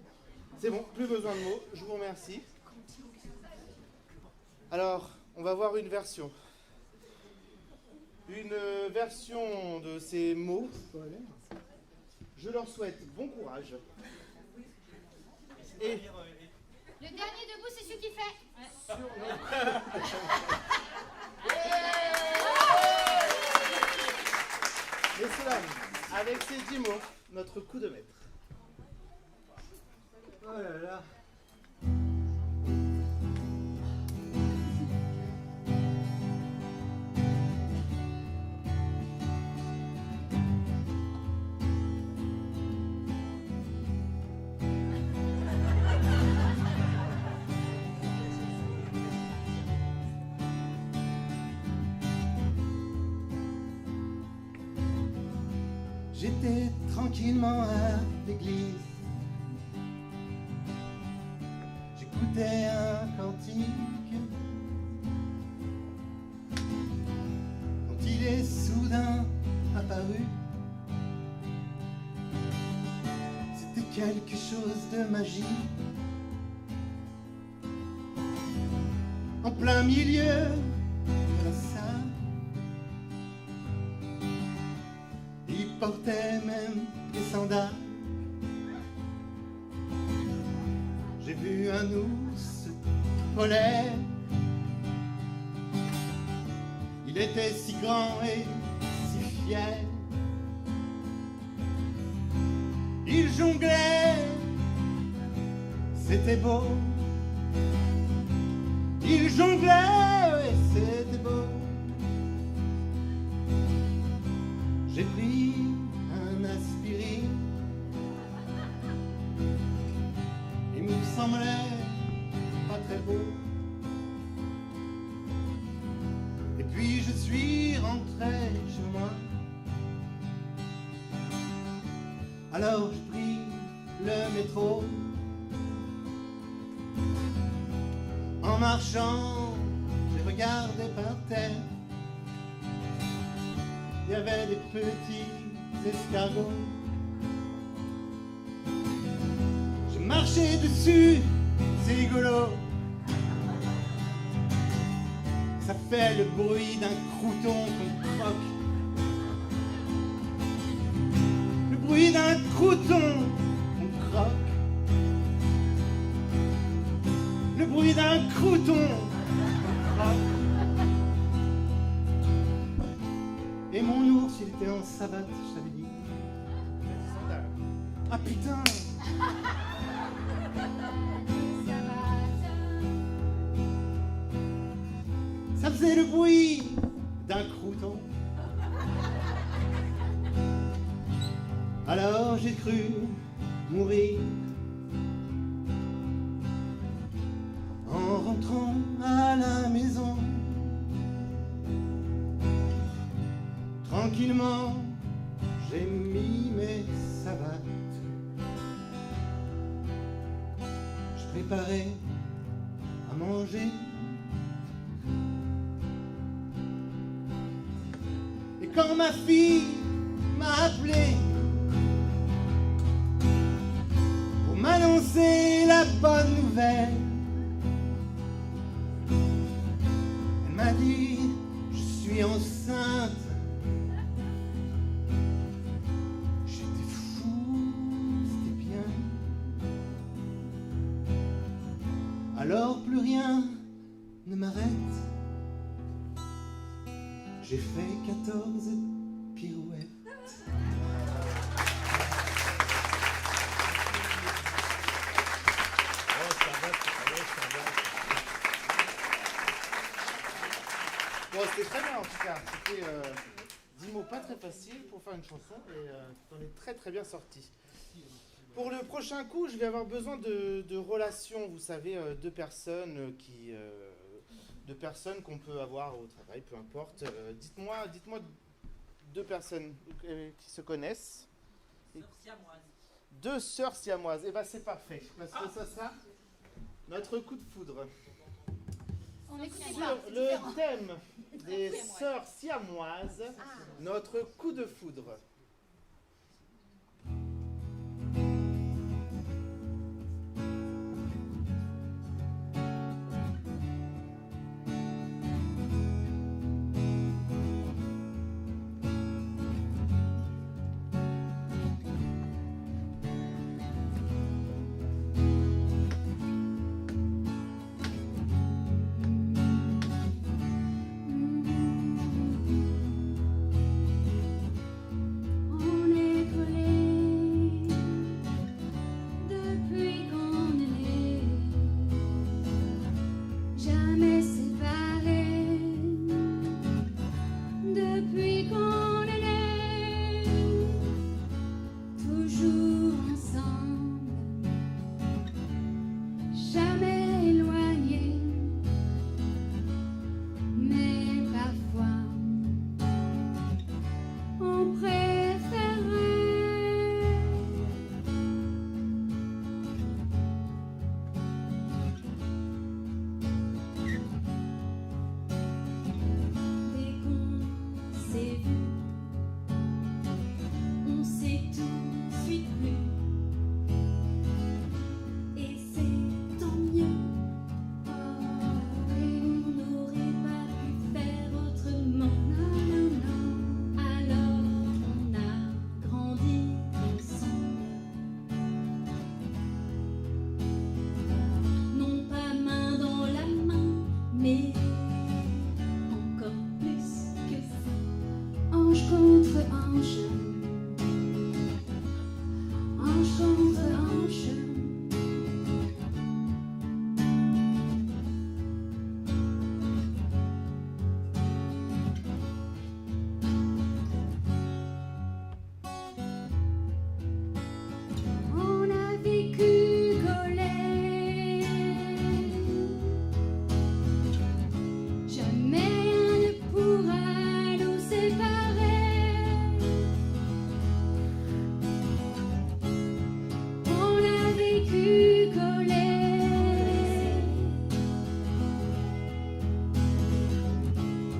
C'est bon, plus besoin de mots. Je vous remercie. Alors, on va voir une version. Une version de ces mots. Je leur souhaite bon courage. Et Le dernier debout, c'est celui qui fait. sur notre... Messieurs, dames, avec ces 10 mots, notre coup de maître. Oh là là. J'étais tranquillement à l'église. J'écoutais un cantique. Quand il est soudain apparu, c'était quelque chose de magique. En plein milieu de la salle, il portait même des sandales. J'ai vu un ours polaire. Il était si grand et si fier. Il jonglait, c'était beau. Il jonglait, et c'était beau. J'ai pris un aspirine. Il me semblait pas très beau. Et puis je suis rentré chez moi. Alors je pris le métro. En marchant, j'ai regardé par terre. Il y avait des petits escargots. J'ai marché dessus, c'est rigolo. Ça fait le bruit d'un crouton qu'on croque. Le bruit d'un crouton qu'on croque. Le bruit d'un crouton qu'on croque. Et mon ours, il était en savate, je t'avais dit. Ah putain! Ça faisait le bruit d'un crouton. Alors j'ai cru mourir en rentrant à la maison. Tranquillement, j'ai mis mes savates. Je préparais à manger. Et quand ma fille m'a appelé pour m'annoncer la bonne nouvelle, elle m'a dit: je suis enceinte. Alors plus rien ne m'arrête. J'ai fait 14 pirouettes. Bon, c'était très bien en tout cas. C'était 10 mots pas très faciles pour faire une chanson et t'en es très très bien sorti. Pour le prochain coup, je vais avoir besoin de relations, vous savez, deux personnes qu'on peut avoir au travail, peu importe. Dites-moi deux personnes qui se connaissent. Deux sœurs siamoises. Eh ben c'est parfait, parce que ça sera notre coup de foudre. On n'écoutait Sur pas. le thème des sœurs siamoises, notre coup de foudre. On est collés depuis qu'on est né, jamais séparés depuis qu'on est né, toujours ensemble, jamais éloignés, mais parfois on préférait dès qu'on s'est vu, on s'est tout de suite plu, et c'est tant mieux. Et on n'aurait pas pu faire autrement. Non, non, non. Alors on a grandi ensemble, non pas main dans la main, mais encore plus que ça. Ange contre ange, ange contre ange. On a vécu collés, jamais rien ne pourra nous séparer. On a vécu collés,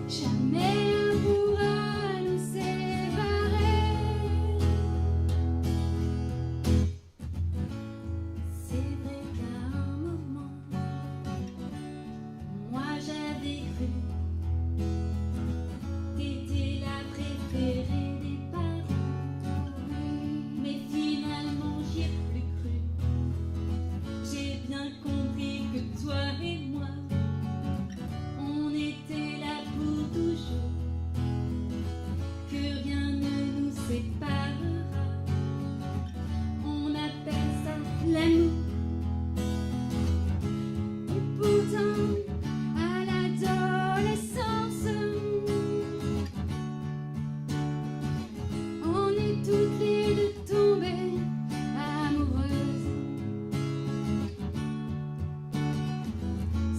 jamais rien pourra nous séparer. C'est vrai qu'à un moment, moi j'avais cru t'étais la préférée des parents, mais finalement j'y ai plus cru. J'ai bien compris que toi et moi, on était là pour toujours, que rien ne nous séparera. On appelle ça l'amour. Et pourtant, à l'adolescence, on est toutes les deux tombées amoureuses.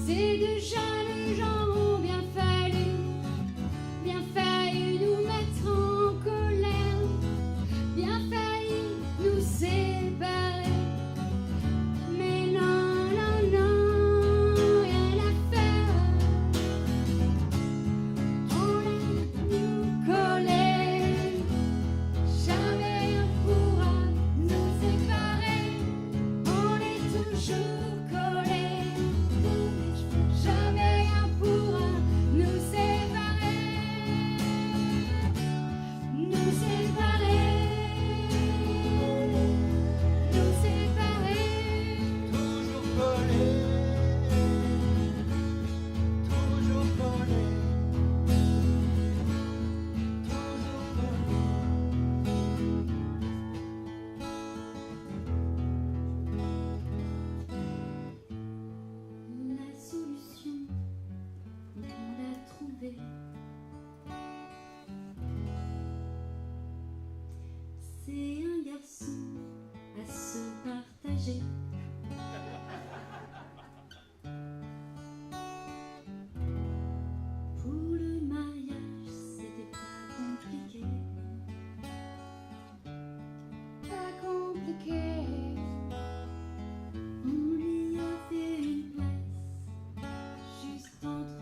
Ces deux jeunes gens ont bien failli nous mettre en colère, bien failli nous séparer. compliqué. On y a fait une place juste entre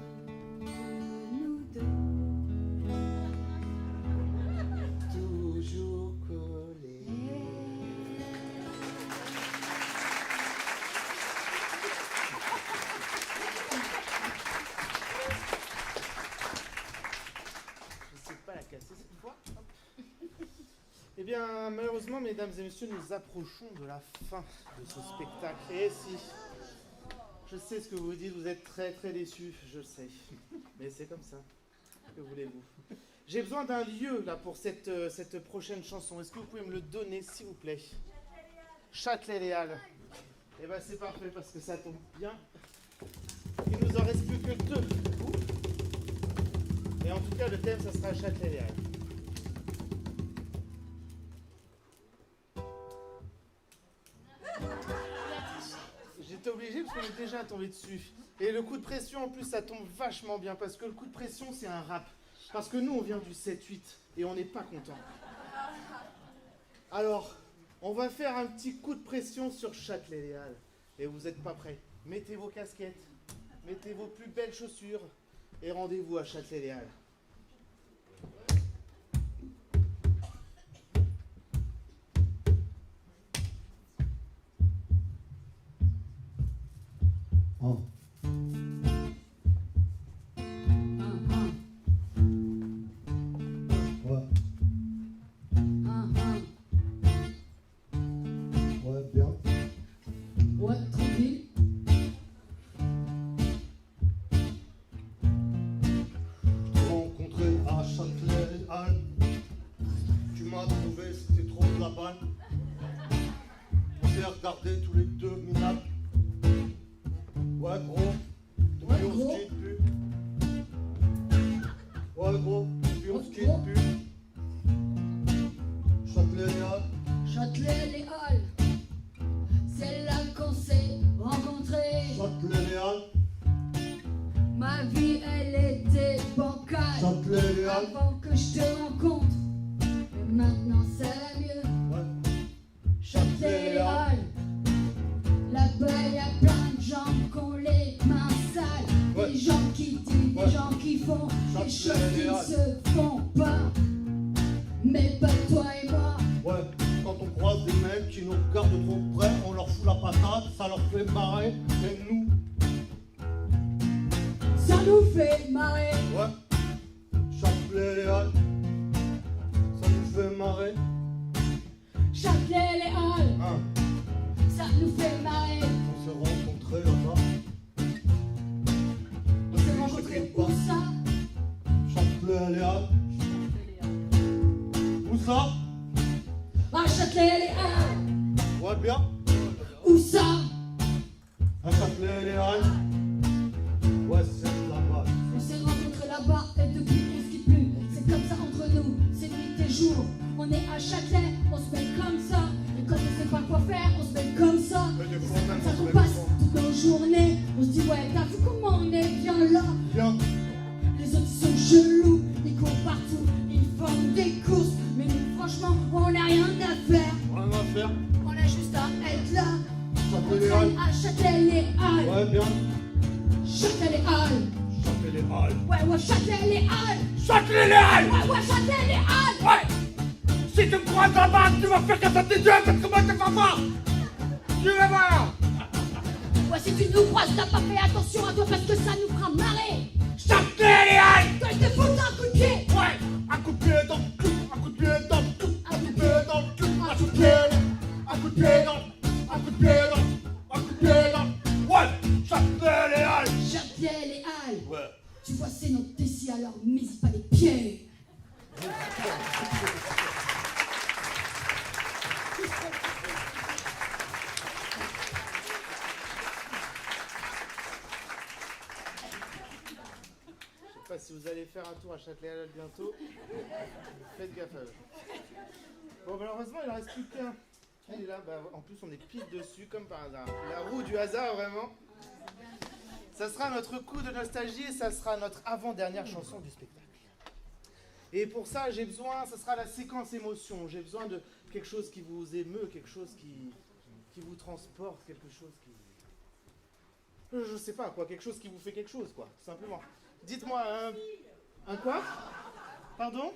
nous deux. Toujours collé. Je sais pas la casser cette fois. Hop. Eh bien, malheureusement, mesdames et messieurs, nous approchons de la fin de ce spectacle. Et si, je sais ce que vous dites, vous êtes très très déçus, je sais. Mais c'est comme ça. Que voulez-vous? J'ai besoin d'un lieu là pour cette prochaine chanson. Est-ce que vous pouvez me le donner, s'il vous plaît? Châtelet-Les-Halles. Eh bien, c'est parfait parce que ça tombe bien. Il nous en reste plus que 2. Et en tout cas, le thème, ça sera Châtelet-Les-Halles. J'étais obligé parce qu'on est déjà tombé dessus. Et le coup de pression, en plus, ça tombe vachement bien parce que le coup de pression, c'est un rap. Parce que nous, on vient du 7-8 et on n'est pas content. Alors, on va faire un petit coup de pression sur Châtelet-Les-Halles. Et vous n'êtes pas prêts. Mettez vos casquettes, mettez vos plus belles chaussures et rendez-vous à Châtelet-Les-Halles. Oh. Ouais. Ouais, bien. Ouais, tranquille. Je t'ai rencontré à Châtelet-Les-Halles. Tu m'as trouvé, c'était trop de la balle. On s'est regardé tous les deux minables. Ouais, gros. Depuis on se quitte plus. Ouais, gros. Depuis on se quitte plus. Châtelet-Les-Halles. Châtelet-Les-Halles, c'est là qu'on s'est rencontrés. Châtelet-Les-Halles. Ma vie, elle était bancale Châtelet-Les-Halles. avant que je te rencontre. Et maintenant, ça va mieux. Ouais. Châtelet-Les-Halles, là-bas, il y a plein de gens qui ont les mains sales. Ouais. Des gens qui disent, Ouais. des gens qui font des choses qui ne Châtelet-Les-Halles. se font pas. Mais pas toi et moi. Ouais, quand on croise des mecs qui nous regardent trop près, on leur fout la patate, ça leur fait marrer. Et nous, Ça nous fait marrer. ouais, Châtelet-Les-Halles, ça nous fait marrer. Châtelet-Les-Halles, Hein, ça nous fait marrer. on s'est rencontrés là-bas. On s'est Depuis, rencontrés j'écris où pas. ça? Châtelet-Les-Halles. Où ça? À Châtelet-Les-Halles, Ouais, bien. où ça? À Châtelet-Les-Halles. Ouais, c'est là-bas. On s'est rencontrés là-bas et depuis on se quitte plus. C'est comme ça entre nous, c'est nuit et jour. On est à Châtelet, on se met comme ça. Et quand on sait pas quoi faire, on se met comme ça. Mais des fois, même, Ça on se nous met passe devant. toute nos journées. On se dit ouais, t'as vu comment on est bien là. Bien. Les autres ils sont chelous, ils courent partout, ils font des courses. Mais nous franchement, on n'a rien à faire. Rien à faire. On a juste à être là. On Châtelet-Les-Halles. traîne à Châtelet-Les-Halles. Ouais, bien. Châtelet-Les-Halles. Châtelet-Les-Halles. Ouais, Châtelet-Les-Halles. Châtelet-Les-Halles. Ouais, Châtelet-Les-Halles. Ouais. Si tu me croises là-bas, tu vas faire comme ça tes yeux, parce que moi je vas voir. Tu vas voir. Ouais, si tu nous croises, t'as pas fait attention à toi parce que ça nous fera marrer. Châtelet-Les-Halles. Toi, il te faut un coup de pied. Ouais. Un coup de pied dans le cul, un coup de pied dans le cul, un coup de pied dans le cul, un coup de pied, un coup de pied dans, un coup de pied dans, un coup de pied dans. Ouais. Châtelet-Les-Halles. Châtelet-Les-Halles. Ouais. Tu vois, c'est notre ici, alors mise pas les pieds. Je sais pas si vous allez faire un tour à Châtelet-Les-Halles bientôt. Faites gaffe à eux. Bon, malheureusement, il en reste plus qu'un. Il est là, bah, en plus, on est pile dessus, comme par hasard. La roue du hasard, vraiment. Ça sera notre coup de nostalgie et ça sera notre avant-dernière chanson du spectacle. Et pour ça, j'ai besoin, ça sera la séquence émotion. J'ai besoin quelque chose qui vous émeut, quelque chose qui vous transporte, quelque chose qui... Je sais pas quoi, quelque chose qui vous fait quelque chose, quoi, tout simplement. Dites-moi un quoi? Pardon?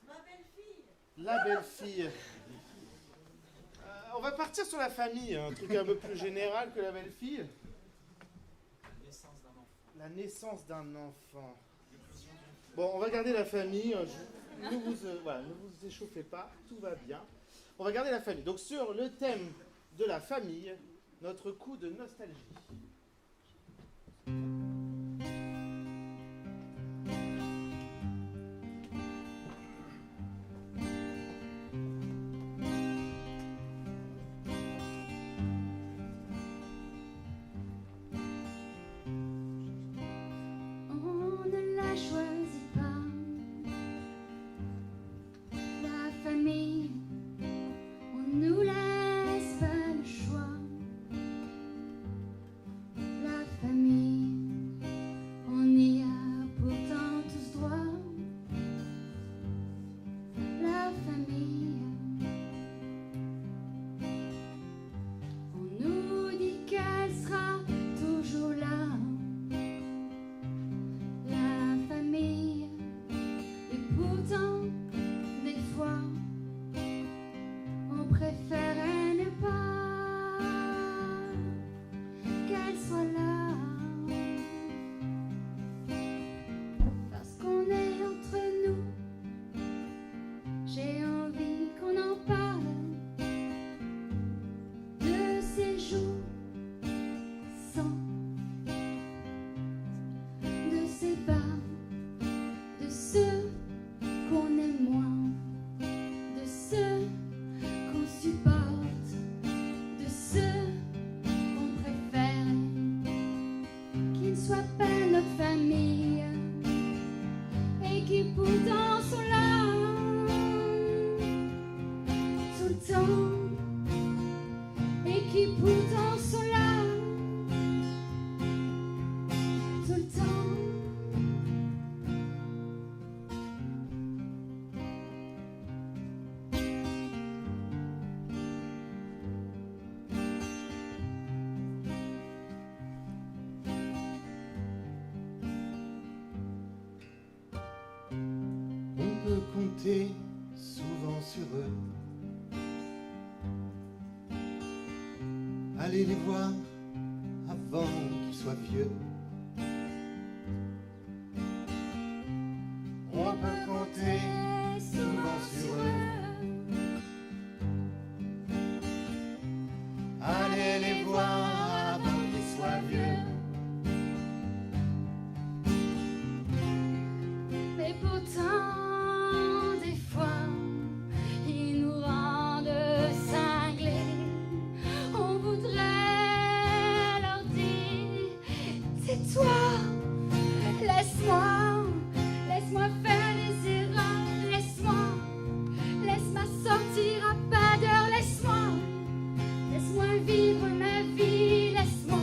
Ma belle-fille. La belle-fille. On va partir sur la famille, un truc un peu plus général que la belle-fille. La naissance d'un enfant. Bon, on va garder la famille. Ne vous échauffez pas, tout va bien. On va garder la famille. Donc sur le thème de la famille, notre coup de nostalgie. On ne la choisit pas, la famille, on nous laisse pas le choix. La famille, on y a pourtant tous droit. La famille, on nous dit qu'elle sera toujours là. La famille, et pourtant, des fois, on préférait ne pas qu'elle soit là. Parce qu'on est entre nous, j'ai envie qu'on en parle de ces jours sans, de ces bas, de ceux qu'on aime moins, de ceux qu'on supporte, de ceux qu'on préfère, qui ne soient pas notre famille et qui pourtant sont là tout le temps, et qui pourtant sont là tout le temps. On peut compter souvent sur eux. Allez les voir avant qu'ils soient vieux. On peut compter souvent sur eux. Allez les voir avant qu'ils soient vieux. Mais pourtant, des fois, ils nous rendent cinglés. On voudrait leur dire, tais-toi, laisse-moi faire des erreurs, laisse-moi sortir à pas d'heure, laisse-moi vivre ma vie, laisse-moi.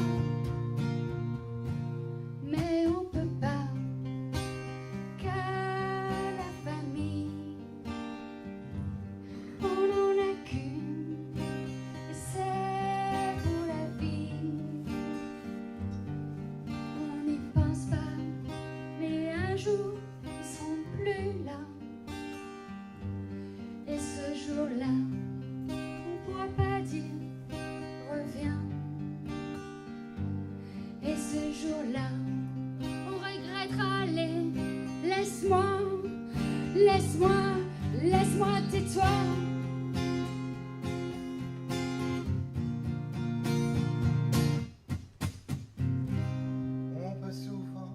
Mais on peut pas, car la famille, on n'en a qu'une, et c'est pour la vie. On n'y pense pas, mais un jour ils seront plus là. Et ce jour-là, on pourra pas dire reviens. Et ce jour-là, on regrettera les laisse-moi, tais-toi. On peut souvent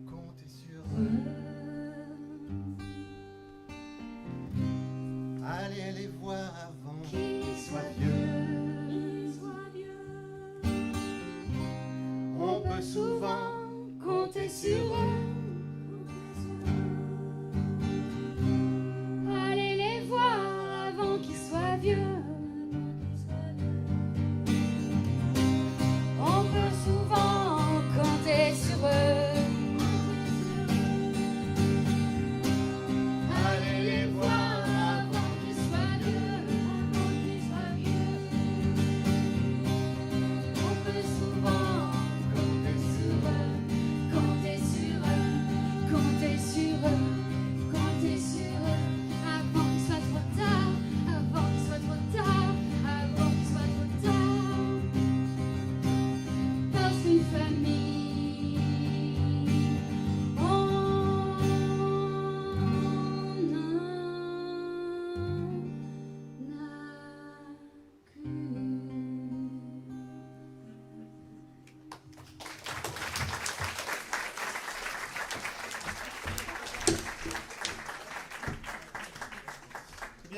compter sur eux. Allez les voir avant qu'ils soient vieux. On peut souvent compter sur eux. Allez les voir avant qu'ils soient vieux. On peut souvent compter sur eux. Allez les voir Avant qu'ils soient vieux.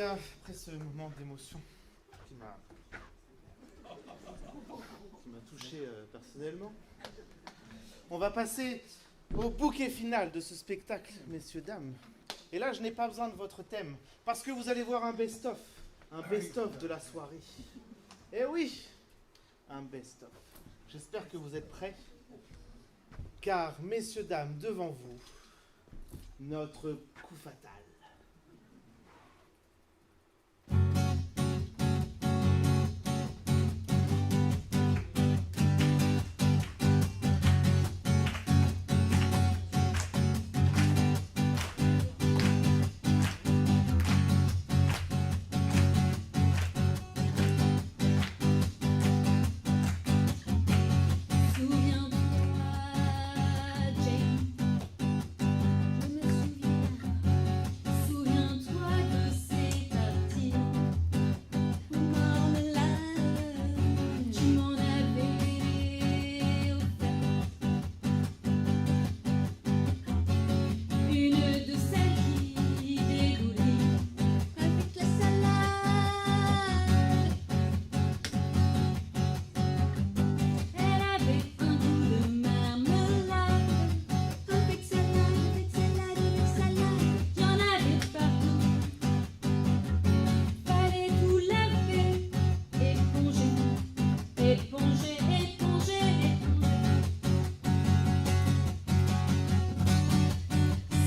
après ce moment d'émotion qui m'a touché personnellement, on va passer au bouquet final de ce spectacle, messieurs, dames. Et là, je n'ai pas besoin de votre thème, parce que vous allez voir un best-of de la soirée. Eh oui, un best-of. J'espère que vous êtes prêts, car, messieurs, dames, devant vous, notre coup fatal.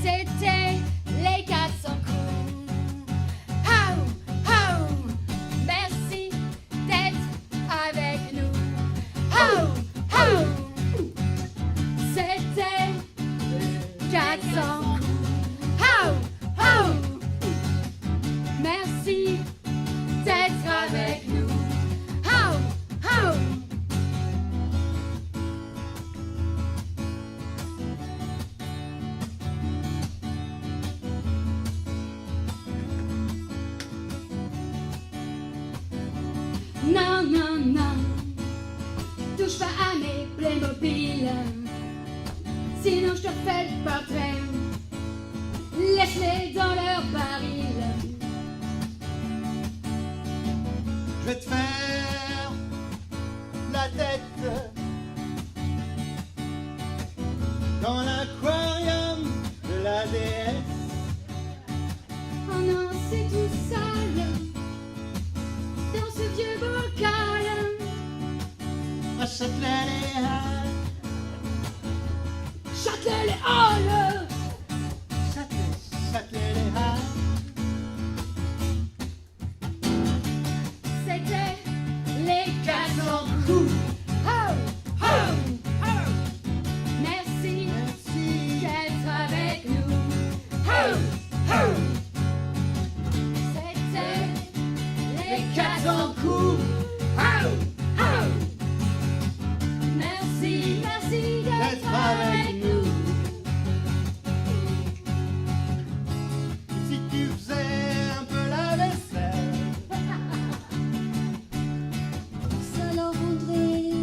C'était les 400 coups. Oh, oh, merci d'être avec nous. Oh, oh, c'était 400 coups. Oh, oh, merci d'être avec nous. Oh, oh. Non, non, non, touche pas à mes Playmobil, sinon je te refais le portrait. Laisse-les dans leur baril. Je vais te faire la tête dans l'aquarium de la déesse. Oh non, c'est tout sale dans ce vieux bocal. À Châtelet-les-Halles. Châtelet-les-Halles. Châtelet-les-Halles. C'était les 400 coups. Oh, oh, oh. Merci d'être avec nous. Oh, oh. C'était les 400 coups. Oh, oh. Merci, merci d'être avec nous. Si tu faisais un peu la vaisselle, Ça leur rendrait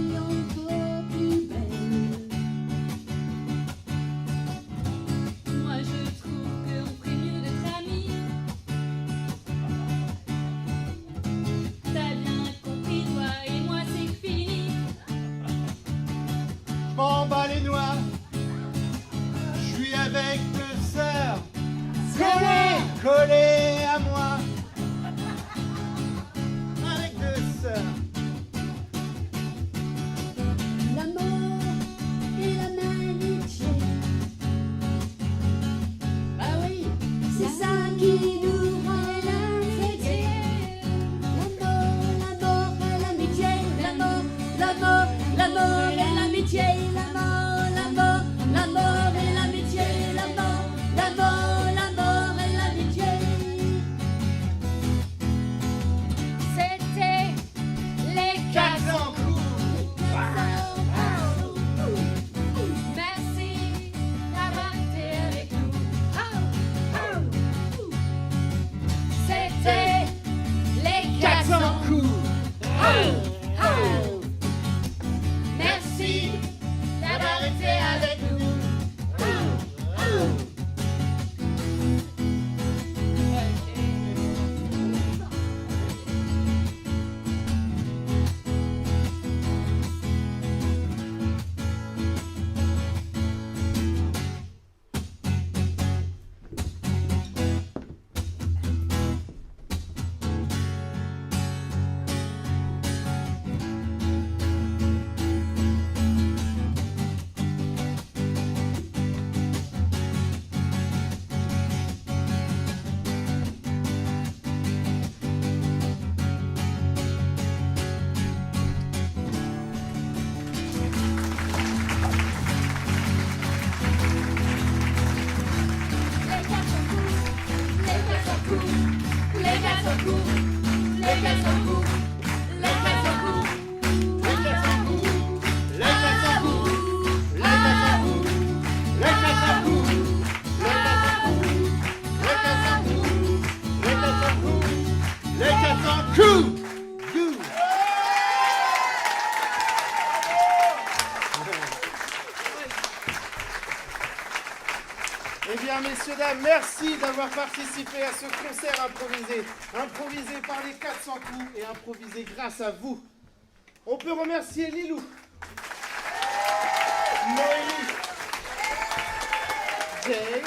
Voilà, messieurs, dames, merci d'avoir participé à ce concert improvisé. Improvisé par les 400 coups et improvisé grâce à vous. On peut remercier Lilou, Noémie, Jay,